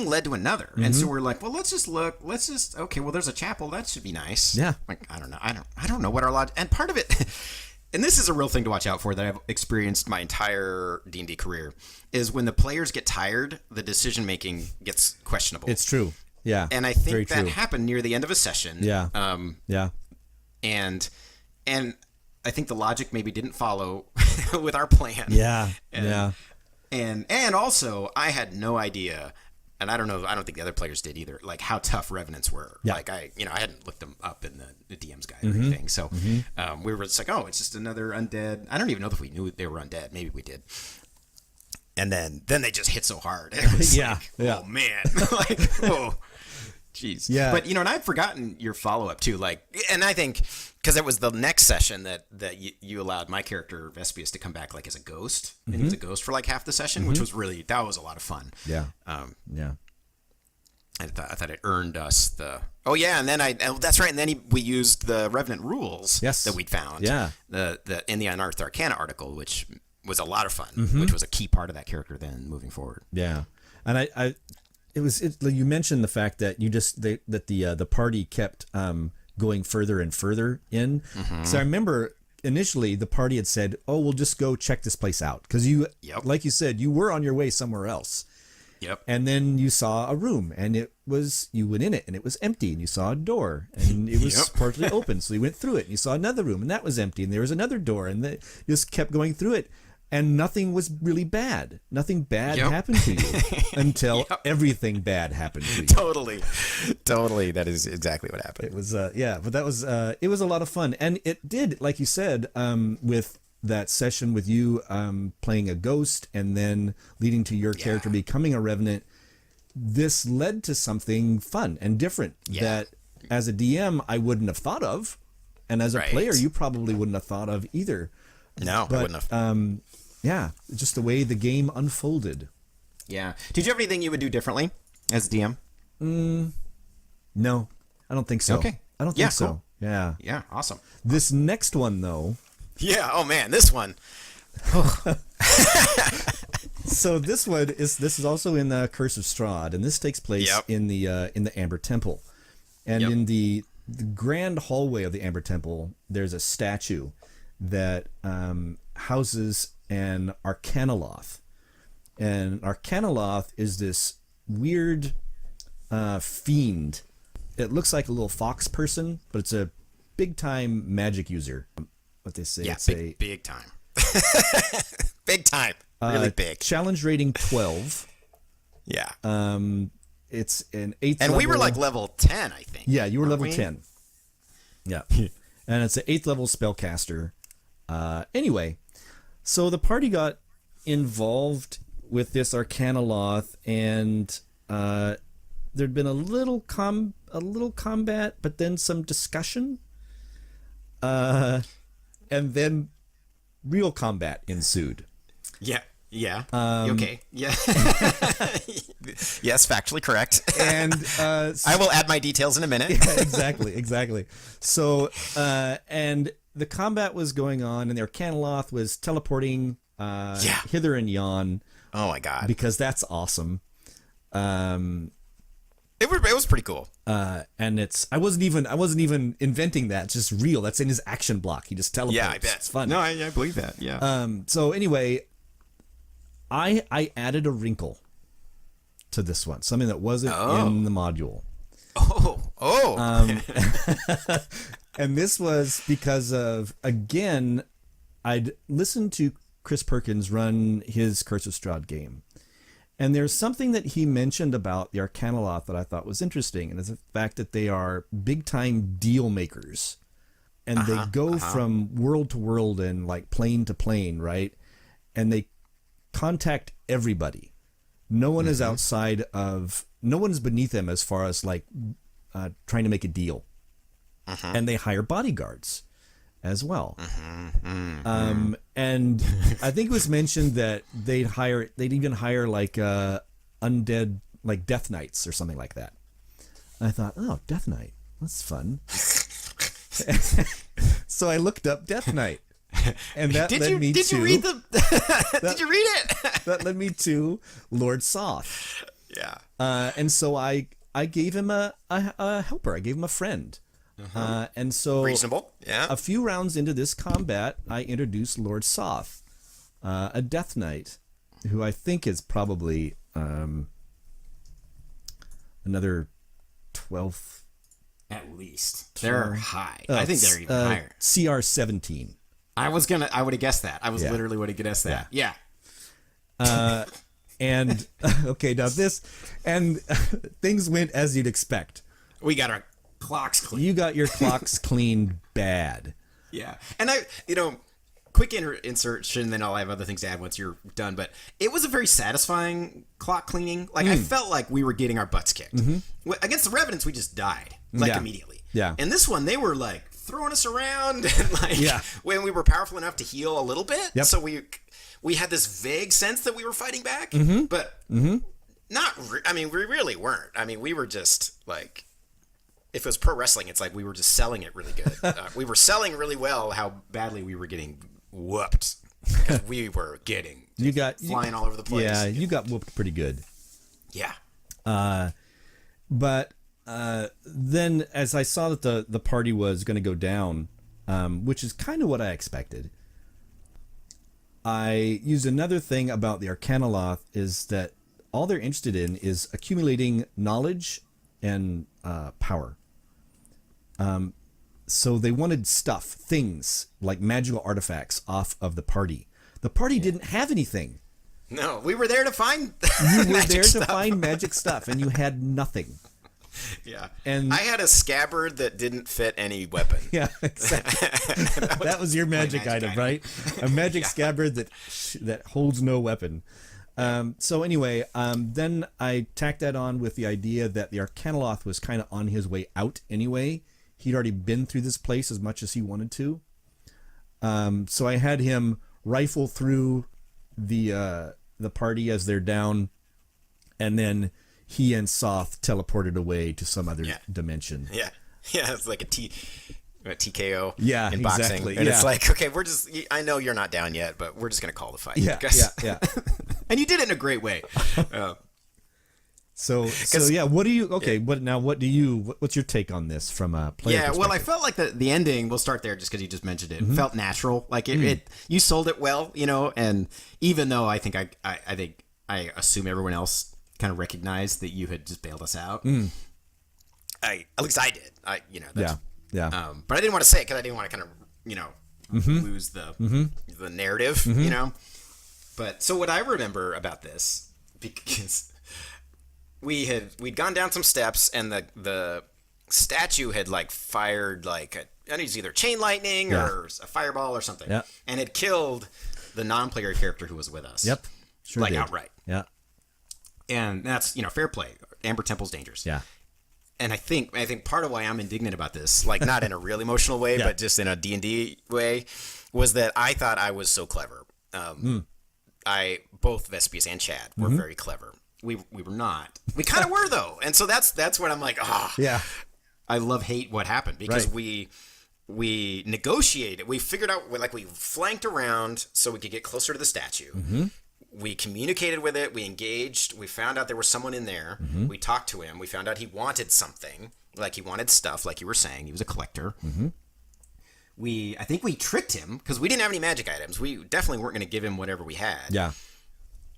led to another, and so we're like, well, let's just look. Okay, well, there's a chapel that should be nice. Yeah. Like, I don't know. I don't know what our lodge, and part of it. And this is a real thing to watch out for that I've experienced my entire D&D career, is when the players get tired, the decision-making gets questionable. It's true. Yeah. And I think that happened near the end of a session. Yeah. And I think the logic maybe didn't follow with our plan. Yeah. And also, I had no idea, and I don't think the other players did either, like how tough revenants were. Yeah. Like I hadn't looked them up in the DM's guide or anything. So we were just like, oh, it's just another undead. I don't even know if we knew they were undead. Maybe we did. And then they just hit so hard. It was oh man, like, whoa. Jeez. Yeah. But, and I've forgotten your follow-up, too. And I think, because it was the next session that you allowed my character, Vespius, to come back, as a ghost. And he was a ghost for, half the session, which was that was a lot of fun. Yeah. I thought it earned us the... Oh, yeah, and then that's right, and then we used the Revenant rules that we'd found. Yeah. In the Unearthed Arcana article, which was a lot of fun, which was a key part of that character then moving forward. Yeah. And you mentioned the fact that the party kept going further and further in. So I remember initially the party had said, "Oh, we'll just go check this place out," because like you said, you were on your way somewhere else. Yep. And then you saw a room, and you went in it, and it was empty, and you saw a door, and it was partly open, so you went through it, and you saw another room, and that was empty, and there was another door, and you just kept going through it. And nothing was really bad. Nothing bad happened to you until everything bad happened to you. Totally. That is exactly what happened. It was, but that was, it was a lot of fun. And it did, like you said, with that session with you playing a ghost and then leading to your character becoming a revenant, this led to something fun and different that as a DM, I wouldn't have thought of. And as a player, you probably wouldn't have thought of either. No, I wouldn't have. Just the way the game unfolded. Yeah. Did you have anything you would do differently as a DM? No, I don't think so. Okay. I don't think so. Cool. Yeah. Yeah, awesome. This next one, though. Yeah, oh man, this one. So this is also in the Curse of Strahd, and this takes place in the Amber Temple. And in the grand hallway of the Amber Temple, there's a statue that houses an Arcanoloth. And Arcanoloth is this weird fiend. It looks like a little fox person, but it's a big-time magic user. What they say? Yeah, big time. Big time. Really big. Challenge rating 12. Yeah. It's an 8th and level. we were level 10, I think. Yeah, you were level 10. Yeah. And it's an 8th level spellcaster. Anyway, so the party got involved with this Arcanoloth, and there'd been a little combat, but then some discussion, and then real combat ensued. Yeah. Okay. Yeah. Yes, factually correct. And I will add my details in a minute. Yeah, exactly. So, and the combat was going on, and the Arcanoloth was teleporting hither and yon. Oh my god! Because that's awesome. It was pretty cool. And I wasn't even inventing that. It's just real. That's in his action block. He just teleports. Yeah, I bet. It's fun. No, I believe that. Yeah. So anyway, I added a wrinkle to this one, something that wasn't in the module. And this was because of, again, I'd listened to Chris Perkins run his Curse of Strahd game. And there's something that he mentioned about the Arcanoloth that I thought was interesting, and it's the fact that they are big-time deal makers. And they go from world to world and like plane to plane, right? And they contact everybody. No one is outside of, no one is beneath them as far as like trying to make a deal. And they hire bodyguards as well. And I think it was mentioned that they'd even hire like undead, like Death Knights or something like that. And I thought, oh, Death Knight, that's fun. So I looked up Death Knight, and that Did you read it? That led me to Lord Soth. Yeah. And so I gave him a helper. I gave him a friend. And so reasonable. Yeah. A few rounds into this combat, I introduced Lord Soth, a Death Knight, who I think is probably another 12th. At least. They're high. I think they're even higher. CR17. I would have guessed that. I literally would have guessed that. Yeah. And okay, now this, and things went as you'd expect. We got our clocks clean. You got your clocks cleaned bad. Yeah. And quick insertion, then I'll have other things to add once you're done. But it was a very satisfying clock cleaning. Like, I felt like we were getting our butts kicked. Against the Revenants, we just died, immediately. Yeah. And this one, they were, like, throwing us around. And, when we were powerful enough to heal a little bit. Yep. So we had this vague sense that we were fighting back. But not, we really weren't. I mean, we were just, like... If it was pro wrestling, it's like we were just selling it really good. We were selling really well how badly we were getting whooped. Because we were getting flying all over the place. Yeah, you got whooped pretty good. Yeah. But then as I saw that the party was going to go down, which is kind of what I expected, I used another thing about the Arcanoloth is that all they're interested in is accumulating knowledge and power. So they wanted things like magical artifacts off of the party. The party didn't have anything. No, we were there to find You were there to find magic stuff, and you had nothing. Yeah. And I had a scabbard that didn't fit any weapon. Yeah, exactly. That was your magic item, right? A magic scabbard that holds no weapon. So anyway, then I tacked that on with the idea that the Arcanoloth was kind of on his way out anyway. He'd already been through this place as much as he wanted to. So I had him rifle through the party as they're down, and then he and Soth teleported away to some other dimension. Yeah, it's like a TKO in boxing. Exactly. And it's like, okay, I know you're not down yet, but we're just going to call the fight. Yeah. And you did it in a great way. So what do you, what's your take on this from a player perspective? Well, I felt like the ending, we'll start there just because you just mentioned it, felt natural. Like you sold it well, and even though I think I assume everyone else kind of recognized that you had just bailed us out. At least I did. But I didn't want to say it because I didn't want to kind of, lose the narrative, But so what I remember about this, because we'd gone down some steps and the statue had like fired like it's either chain lightning or a fireball or something, and it killed the non-player character who was with us. Yep, sure did. Outright. Yeah, and that's fair play. Amber Temple's dangerous. Yeah. And I think part of why I'm indignant about this, like not in a real emotional way, but just in a D&D way, was that I thought I was so clever. Both Vespius and Chad were very clever. We were not. We kind of were though, and so that's what I'm like. I hate what happened because we negotiated. We figured out we flanked around so we could get closer to the statue. we communicated with it. We engaged. We found out there was someone in there. Mm-hmm. We talked to him. We found out he wanted something. Like he wanted stuff, like you were saying. He was a collector. Mm-hmm. I think we tricked him because we didn't have any magic items. We definitely weren't going to give him whatever we had. Yeah.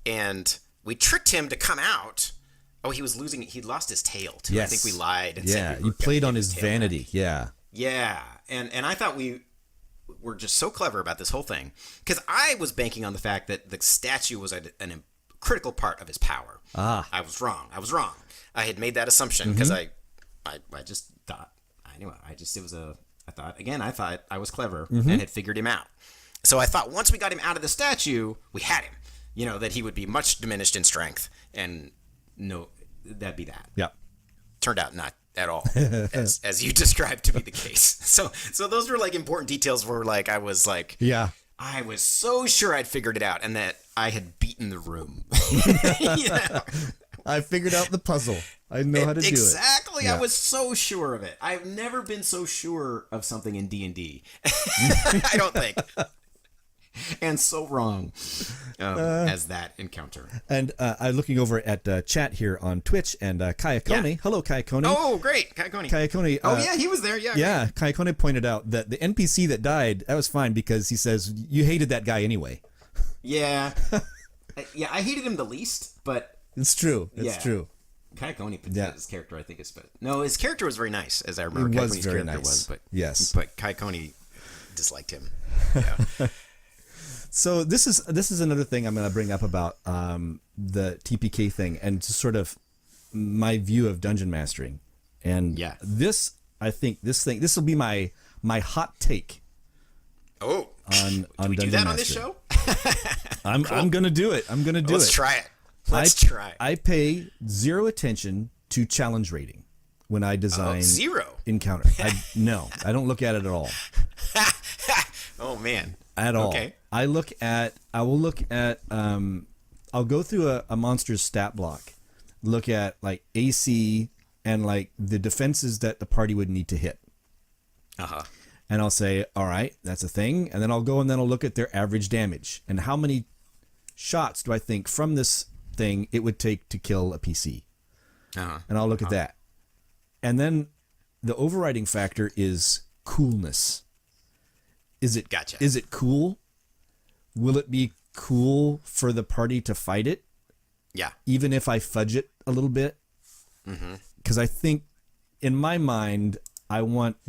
And we tricked him to come out. Oh, he was losing. He'd lost his tail too. Yes. I think we lied. And yeah, said we you played on his vanity. Back. Yeah. Yeah, and I thought we were just so clever about this whole thing because I was banking on the fact that the statue was a critical part of his power. Ah. I was wrong. I had made that assumption because I just thought I thought I was clever and had figured him out. So I thought once we got him out of the statue, we had him. You know, that he would be much diminished in strength, and no, that'd be that. Yeah. Turned out not at all, as you described to be the case. So those were like important details where like I was like, yeah, I was so sure I'd figured it out and that I had beaten the room. You know? I figured out the puzzle. I know how to do it. Exactly. Yeah. I was so sure of it. I've never been so sure of something in D&D. I don't think. And so wrong as that encounter. And I'm looking over at chat here on Twitch, and Kayakone. Yeah. Hello, Kayakone. Oh, great. Kayakone. Oh, yeah, he was there. Yeah. Yeah, Kayakone pointed out that the NPC that died, that was fine because he says, you hated that guy anyway. Yeah. Yeah, I hated him the least, but... It's true. It's true. Kayakone, his character, I think, is... No, his character was very nice, as I remember. It was very nice. But Kayakone disliked him. Yeah. So this is another thing I'm going to bring up about the TPK thing and just sort of my view of dungeon mastering. And I think this will be my hot take. Oh, on do we do that mastering. On this show? I'm going to do it. Let's try it. Let's try. I pay zero attention to challenge rating when I design encounter. I don't look at it at all. Oh man. At all. Okay. I'll go through a monster's stat block, look at like AC and like the defenses that the party would need to hit. Uh-huh. And I'll say, all right, that's a thing. And then I'll look at their average damage and how many shots do I think from this thing it would take to kill a PC. Uh-huh. And I'll look at that. And then the overriding factor is coolness. Is it cool? Will it be cool for the party to fight it? Yeah. Even if I fudge it a little bit? Because I think in my mind, I wanted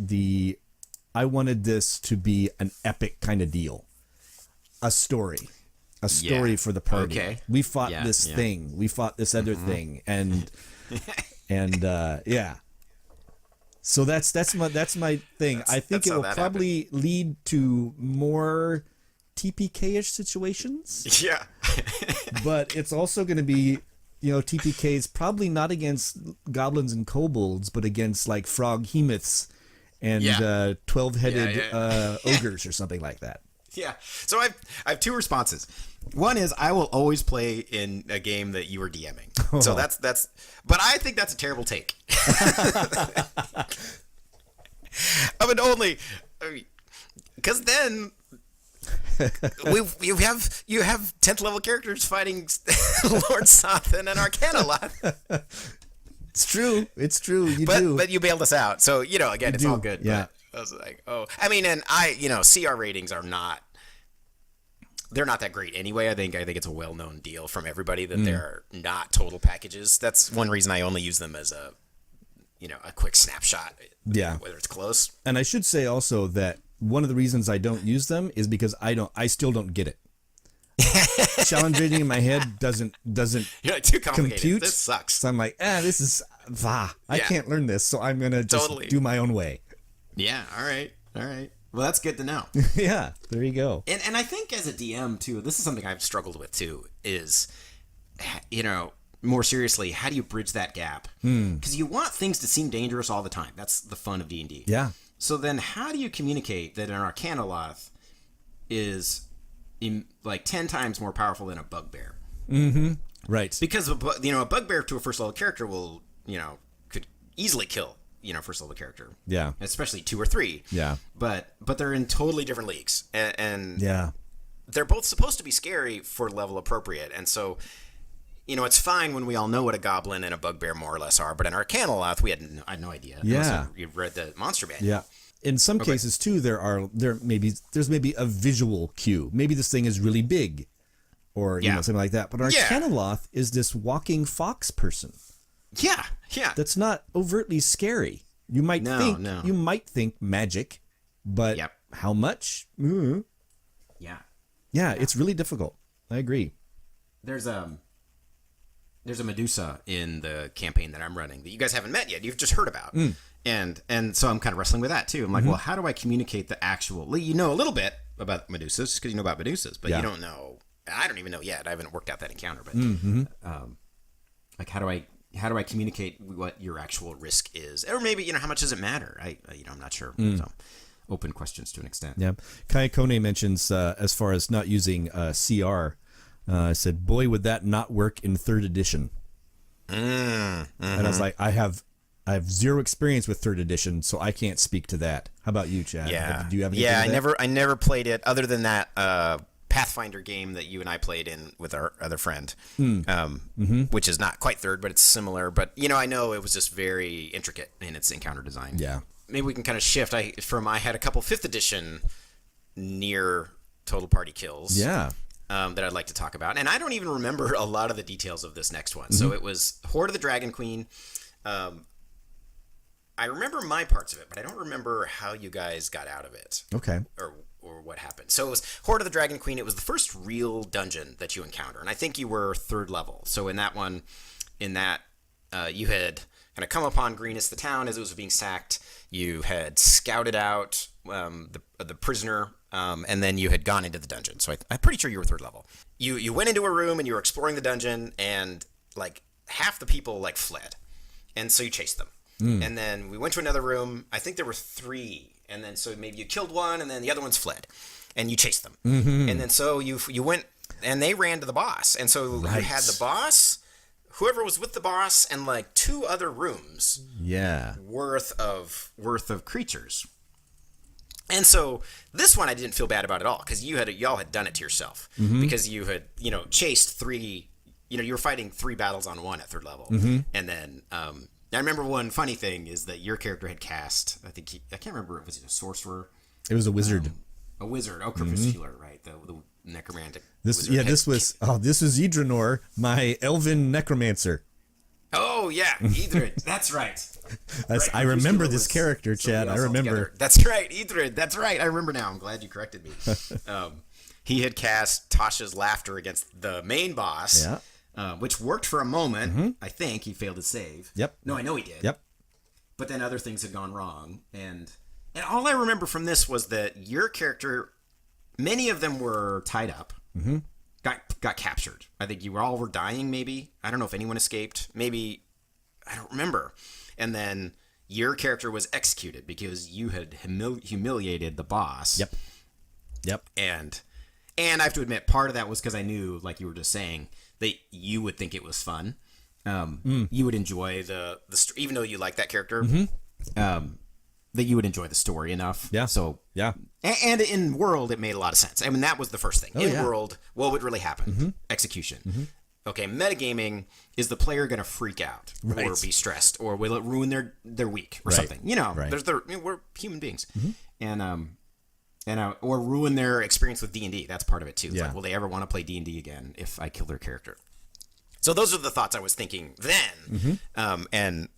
this to be an epic kind of deal. A story for the party. Okay. We fought this thing. We fought this other thing. And yeah. So that's my thing. I think it will probably lead to more TPK-ish situations. Yeah. But it's also going to be, TPKs probably not against goblins and kobolds, but against like frog hemoths and 12-headed ogres or something like that. Yeah. So I have two responses. One is I will always play in a game that you are DMing. Oh. So that's but I think that's a terrible take. Because then you have 10th level characters fighting Lord Sothan and Arcanoloth. It's true. But you bailed us out. So, again, it's all good. Yeah. I was like, and CR ratings are not, they're not that great anyway. I think it's a well-known deal from everybody that they're not total packages. That's one reason I only use them as a quick snapshot. Yeah. Whether it's close. And I should say also that one of the reasons I don't use them is because I still don't get it. Challenge rating in my head doesn't too complicated. Compute. This sucks. So I'm like, this is I can't learn this, so I'm gonna just do my own way. Yeah. All right. Well, that's good to know. Yeah. There you go. And I think as a DM too, this is something I've struggled with too. Is more seriously, how do you bridge that gap? Because you want things to seem dangerous all the time. That's the fun of D&D. Yeah. So then, how do you communicate that an Arcanoloth is like 10 times more powerful than a bugbear? Mm-hmm. Right. Because a bugbear to a first level character will could easily kill first level character. Yeah. Especially 2 or 3. Yeah. But they're in totally different leagues, and yeah. they're both supposed to be scary for level appropriate, and so it's fine when we all know what a goblin and a bugbear more or less are, but in Arcanoloth I had no idea. Yeah, you've read the monster manual. Yeah, in some cases too, there's maybe a visual cue. Maybe this thing is really big, or something like that. But Arcanoloth is this walking fox person. Yeah. That's not overtly scary. You might think magic, but how much? Mm. Yeah, it's really difficult. I agree. There's a Medusa in the campaign that I'm running that you guys haven't met yet. You've just heard about. And so I'm kind of wrestling with that too. I'm like, well, how do I communicate the actual... You know a little bit about Medusas because you know about Medusas, but you don't know... I don't even know yet. I haven't worked out that encounter, but like how do I communicate what your actual risk is? Or maybe, how much does it matter? I'm not sure. So open questions to an extent. Yeah. Kayakone mentions as far as not using CR, said, boy, would that not work in 3rd edition. And I was like, I have zero experience with 3rd edition, so I can't speak to that. How about you, Chad? Yeah. Do you have I never played it other than that Pathfinder game that you and I played in with our other friend, which is not quite 3rd, but it's similar. But, I know it was just very intricate in its encounter design. Yeah. Maybe we can kind of shift. I had a couple 5th edition near total party kills. Yeah. That I'd like to talk about. And I don't even remember a lot of the details of this next one. So it was Horde of the Dragon Queen. I remember my parts of it, but I don't remember how you guys got out of it. Okay. Or what happened. So it was Horde of the Dragon Queen. It was the first real dungeon that you encounter. And I think you were 3rd level. So in that one, you had kind of come upon Greenest, the town, as it was being sacked. You had scouted out the prisoner, and then you had gone into the dungeon. So I'm pretty sure you were 3rd level. You went into a room and you were exploring the dungeon, and like half the people like fled, and so you chased them. And then we went to another room. I think there were 3, and then so maybe you killed one, and then the other ones fled, and you chased them. And then so you went, and they ran to the boss, and so you had the boss, whoever was with the boss, and like 2 other rooms. Worth of creatures. And so this one I didn't feel bad about at all because y'all had done it to yourself because you had chased 3. You were fighting 3 battles on 1 at 3rd level, and then I remember one funny thing is that your character had cast. I can't remember if it was a sorcerer. It was a wizard. A wizard. Oh, crepuscular, right? The necromantic. This was Idranor, my elven necromancer. Oh yeah, Idrid. That's right. I remember this character, Chad. I remember. That's right, Idrid. That's right. I remember now. I'm glad you corrected me. He had cast Tasha's Laughter against the main boss, which worked for a moment. I think he failed to save. Yep. No, I know he did. Yep. But then other things had gone wrong, and all I remember from this was that your character, many of them were tied up. Got captured. I think you all were dying, maybe. I don't know if anyone escaped. Maybe, I don't remember. And then your character was executed because you had humiliated the boss. Yep. And I have to admit, part of that was because I knew, like you were just saying, that you would think it was fun. You would enjoy the even though you like that character, that you would enjoy the story enough. Yeah. So yeah. And in world, it made a lot of sense. I mean, that was the first thing. World, what would really happen? Execution. Okay, metagaming, is the player going to freak out or be stressed, or will it ruin their week or something? We're human beings, and or ruin their experience with D&D. That's part of it too. It's like, will they ever want to play D&D again if I kill their character? So those are the thoughts I was thinking then, and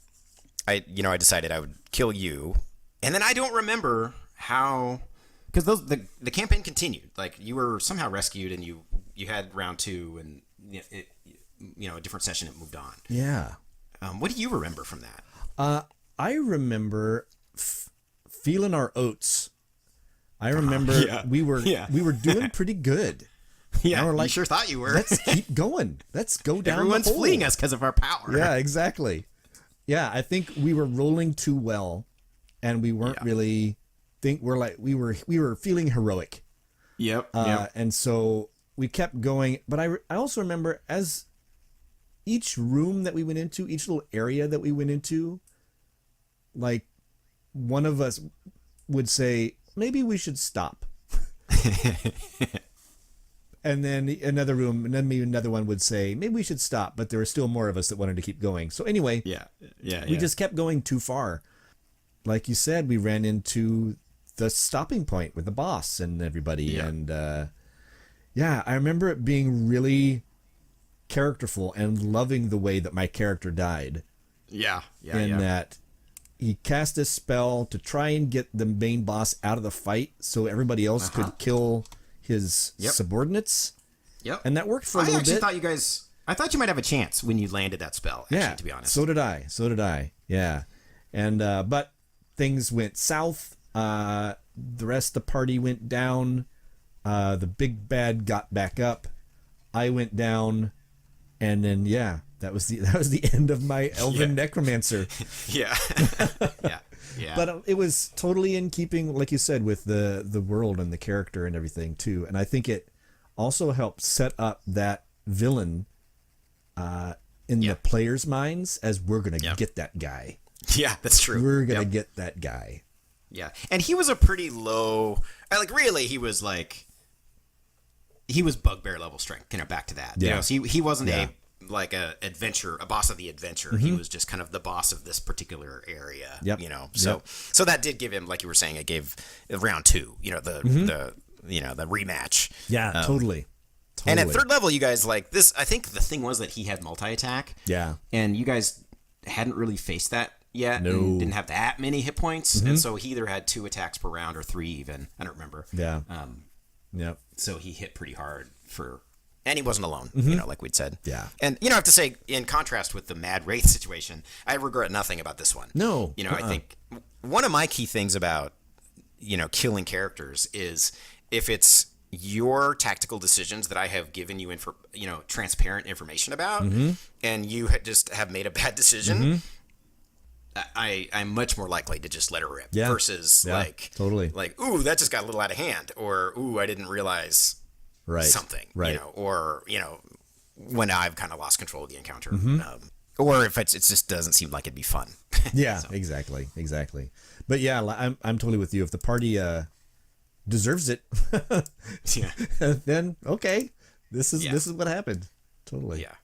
I decided I would kill you, and then I don't remember how. Because the campaign continued. Like, you were somehow rescued, and you had round 2, and a different session. It moved on. Yeah. What do you remember from that? I remember feeling our oats. I remember we were doing pretty good. Yeah, we're like, you sure thought you were. Let's keep going. Let's go down. Everyone's the hole. fleeing us because of our power. Yeah, exactly. Yeah, I think we were rolling too well, and we weren't really. We were feeling heroic. Yep. And so we kept going. But I also remember as each room that we went into, each little area that we went into, like one of us would say, maybe we should stop. And then another room, and then maybe another one would say, maybe we should stop, but there were still more of us that wanted to keep going. So anyway, we just kept going too far. Like you said, we ran into the stopping point with the boss and everybody. Yeah. And I remember it being really characterful and loving the way that my character died. That he cast a spell to try and get the main boss out of the fight so everybody else could kill his subordinates. Yep. And that worked for a little bit. I thought you might have a chance when you landed that spell, actually, to be honest. So did I. Yeah. And, but things went south. The rest of the party went down. The big bad got back up. I went down. And then, that was the end of my elven necromancer. Yeah. But it was totally in keeping, like you said, with the world and the character and everything too. And I think it also helped set up that villain in the players' minds as we're gonna get that guy. Yeah, that's true. We're gonna get that guy. Yeah, and he was a pretty low. Really, he was bugbear level strength. Back to that. Yeah. So he wasn't a boss of the adventure. He was just kind of the boss of this particular area. Yep. So that did give him, like you were saying, it gave round 2. The rematch. Yeah, totally. And at third level, you guys this. I think the thing was that he had multi-attack. Yeah. And you guys hadn't really faced that yet. No. And didn't have that many hit points, and so he either had 2 attacks per round or 3 even. I don't remember. Yeah. Yep. So he hit pretty hard and he wasn't alone, like we'd said. Yeah. And, I have to say, in contrast with the Mad Wraith situation, I regret nothing about this one. No. I think one of my key things about, killing characters is if it's your tactical decisions that I have given you, transparent information about, and you just have made a bad decision, I'm much more likely to just let it rip versus totally. Ooh, that just got a little out of hand, or ooh, I didn't realize something, or when I've kind of lost control of the encounter, or if it just doesn't seem like it'd be fun. Yeah, exactly. But yeah, I'm totally with you. If the party deserves it, then okay, this is what happened. Totally. Yeah.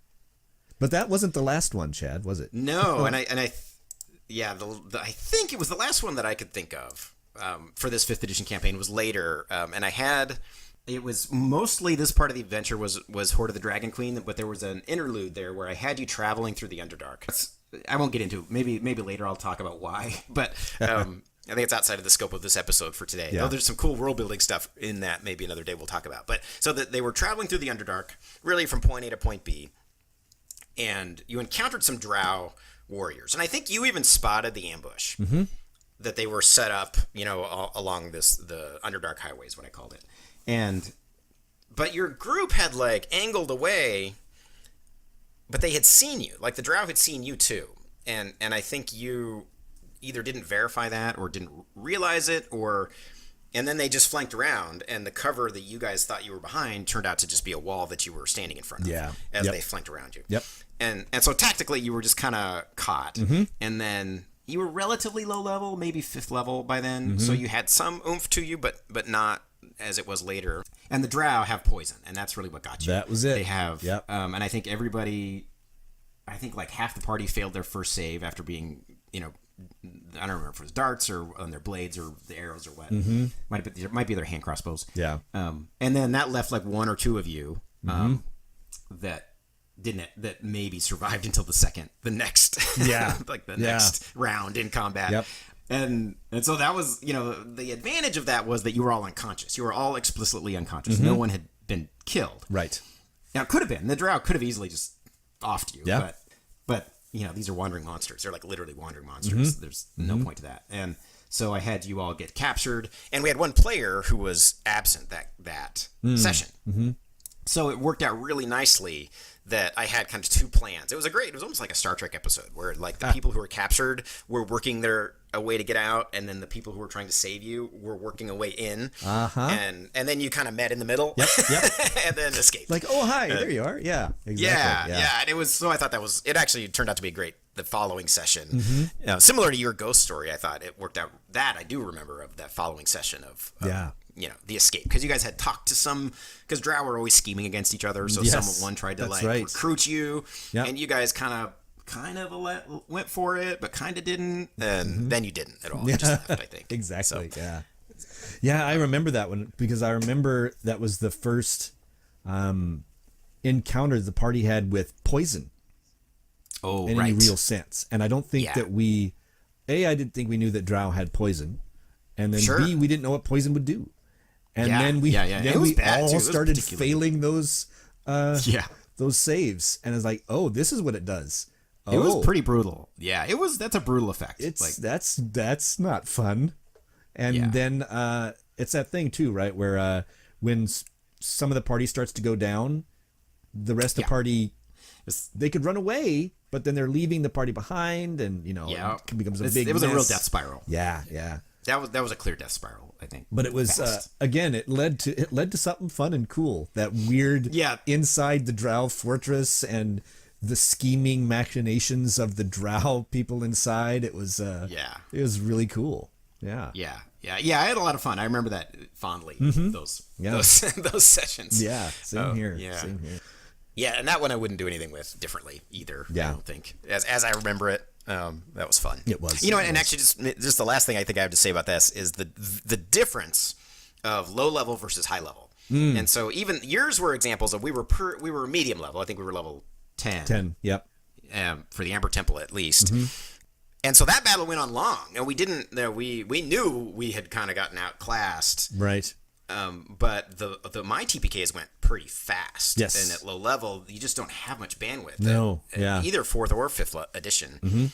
But that wasn't the last one, Chad, was it? No, and I think it was the last one that I could think of for this 5th edition campaign was later, and it was mostly this part of the adventure was Horde of the Dragon Queen, but there was an interlude there where I had you traveling through the Underdark. I won't get into it. Maybe later I'll talk about why, but I think it's outside of the scope of this episode for today. Yeah. There's some cool world building stuff in that. Maybe another day we'll talk about. But so that they were traveling through the Underdark, really from point A to point B, and you encountered some drow warriors, and I think you even spotted the ambush that they were set up, along the Underdark highway is what I called it. But your group had angled away, but they had seen you. The drow had seen you too, and I think you either didn't verify that or didn't realize it, and then they just flanked around, and the cover that you guys thought you were behind turned out to just be a wall that you were standing in front of as they flanked around you. Yep. And so tactically you were just kind of caught, and then you were relatively low level, maybe 5th level by then, so you had some oomph to you, but not as it was later. And the drow have poison, and that's really what got you. That was it. They have, and I think half the party failed their first save after being, I don't remember if it was darts or on their blades or the arrows or what. Might be their hand crossbows. Yeah. And then that left 1 or 2 of you that maybe survived until the next next round in combat. Yep. And so that was, the advantage of that was that you were all unconscious. You were all explicitly unconscious. No one had been killed. Right. Now it could have been. The drow could have easily just offed you. Yeah. But these are wandering monsters. They're literally wandering monsters. There's no point to that. And so I had you all get captured, and we had one player who was absent that session. So it worked out really nicely that I had kind of 2 plans. It was almost like a Star Trek episode where the people who were captured were working a way to get out, and then the people who were trying to save you were working a way in. And then you kind of met in the middle. Yep. And then escaped. Oh, hi, there you are. Yeah, exactly. Yeah. And it was, so I thought it actually turned out to be the following session. Similar to your ghost story, I thought it worked out. That I do remember of that following session of the escape, because you guys had talked to some, because Drow were always scheming against each other, so someone tried to recruit you, and you guys kind of went for it, but kind of didn't, and then you didn't at all. You just left, I think. Exactly. So. Yeah, I remember that one, because I remember that was the first encounter the party had with poison. Oh, in any real sense. And I don't think that I didn't think we knew that Drow had poison. And then B, we didn't know what poison would do. And then we all started failing those saves. And it's like, oh, this is what it does. It was pretty brutal. Yeah, that's a brutal effect. That's not fun. And then it's that thing too, right? Where when some of the party starts to go down, the rest of the party, they could run away, but then they're leaving the party behind, and it becomes a big. It was mess. a real death spiral. Yeah. That was a clear death spiral, I think. But it was again, it led to something fun and cool. That weird inside the Drow fortress and the scheming machinations of the Drow people inside. It was it was really cool. Yeah. I had a lot of fun. I remember that fondly. Those sessions. Yeah, same here. Same here. Yeah, and that one I wouldn't do anything with differently either. Yeah. I don't think. As I remember it, that was fun. It was. And actually, just the last thing I think I have to say about this is the difference of low level versus high level. And so even yours were examples of we were medium level. I think we were level 10. 10. Yep. For the Amber Temple at least. And so that battle went on long, and we didn't. We knew we had kind of gotten outclassed. Right. But my TPKs went pretty fast. Yes. And at low level, you just don't have much bandwidth. No. Either 4th or 5th edition.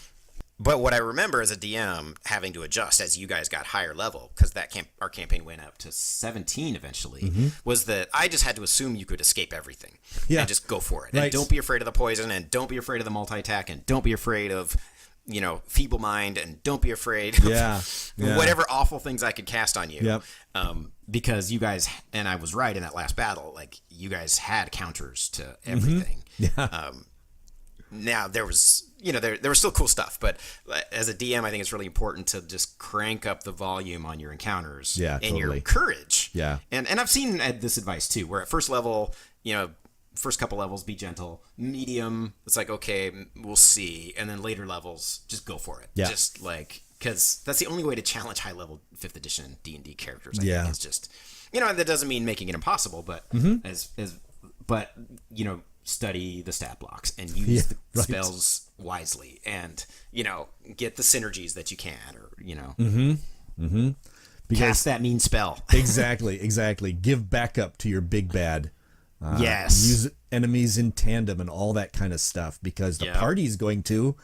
But what I remember as a DM having to adjust as you guys got higher level, because our campaign went up to 17 eventually, was that I just had to assume you could escape everything. And just go for it. Right. And don't be afraid of the poison, and don't be afraid of the multi-attack, and don't be afraid of feeble mind, and don't be afraid of whatever awful things I could cast on you. Because you guys, and I was right in that last battle, like you guys had counters to everything. Now there was, there was still cool stuff, but as a DM, I think it's really important to just crank up the volume on your encounters and your courage. And I've seen this advice too, where at first level, first couple levels, be gentle. Medium, it's like, okay, we'll see. And then later levels, just go for it. Just because that's the only way to challenge high level 5th edition D&D characters. I think is just, that doesn't mean making it impossible, but study the stat blocks and use the spells wisely, and get the synergies that you can, or cast that mean spell. Exactly. Give backup to your big bad. Use enemies in tandem and all that kind of stuff, because the party's going to.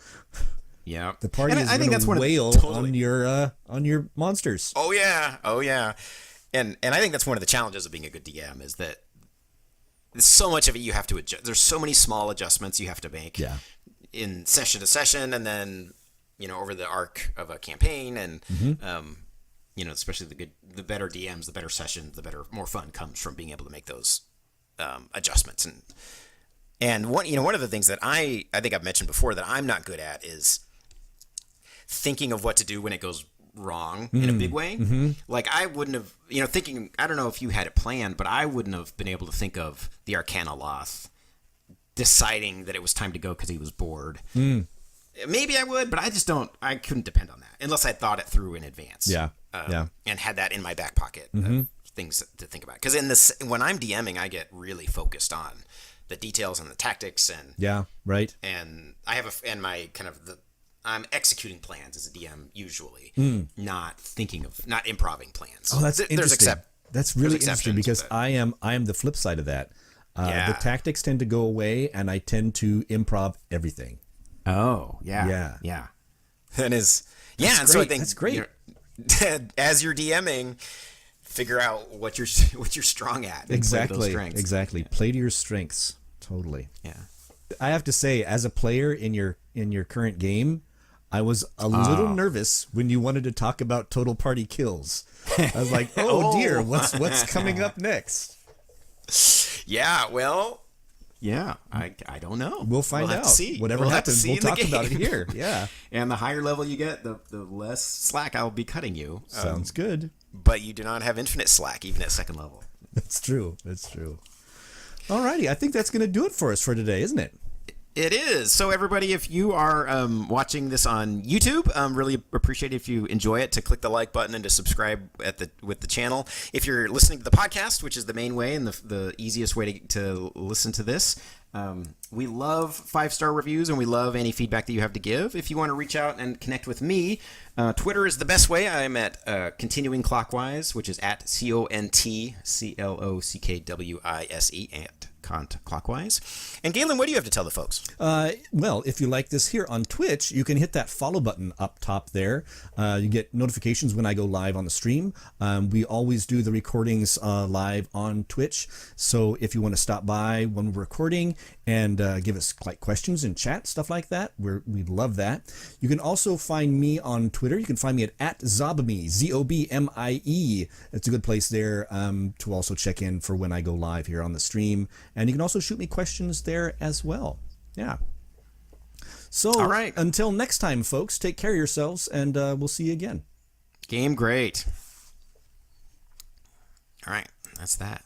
The party is going to wail on your monsters. Oh yeah. And I think that's one of the challenges of being a good DM, is that so much of it you have to adjust. There's so many small adjustments you have to make in session to session, and then over the arc of a campaign, and especially the better DMs, the better session, the more fun comes from being able to make those adjustments. And one of the things that I think I've mentioned before that I'm not good at is thinking of what to do when it goes wrong in a big way. Like I wouldn't have, thinking, I don't know if you had it planned, but I wouldn't have been able to think of the Arcana Loth deciding that it was time to go because he was bored. Maybe I would, but I couldn't depend on that unless I thought it through in advance. And had that in my back pocket. Things to think about, because when I'm DMing, I get really focused on the details and the tactics, and and I have I'm executing plans as a DM usually, not improvising plans. Oh, that's interesting. That's really interesting, because I am the flip side of that. The tactics tend to go away, and I tend to improv everything. Oh yeah. That is and so I think that's great. As you're DMing, figure out what you're strong at. Exactly. Play to your strengths. Totally. Yeah. I have to say, as a player in your current game, I was a little nervous when you wanted to talk about total party kills. I was like, oh dear, what's coming up next? Yeah, well, Yeah, I don't know. We'll find out. See. Whatever happens, we'll talk about it here. Yeah. And the higher level you get, the less slack I'll be cutting you. Sounds good. But you do not have infinite slack, even at second level. That's true. Alrighty, I think that's going to do it for us for today, isn't it? It is. So everybody, if you are watching this on YouTube, really appreciate it if you enjoy it, to click the like button and to subscribe with the channel. If you're listening to the podcast, which is the main way and the easiest way to listen to this, we love 5-star reviews and we love any feedback that you have to give. If you want to reach out and connect with me, Twitter is the best way. I'm at Continuing Clockwise, which is at CONTCLOCKWISE at Clockwise. And Galen, what do you have to tell the folks? Well, if you like this here on Twitch, you can hit that follow button up top there. You get notifications when I go live on the stream. We always do the recordings live on Twitch. So if you want to stop by when we're recording and give us like questions in chat, stuff like that, we'd love that. You can also find me on Twitter. You can find me at Zobmie, ZOBMIE. It's a good place there to also check in for when I go live here on the stream. And you can also shoot me questions there as well. Yeah. So, all right. Until next time, folks, take care of yourselves, and we'll see you again. Game great. All right. That's that.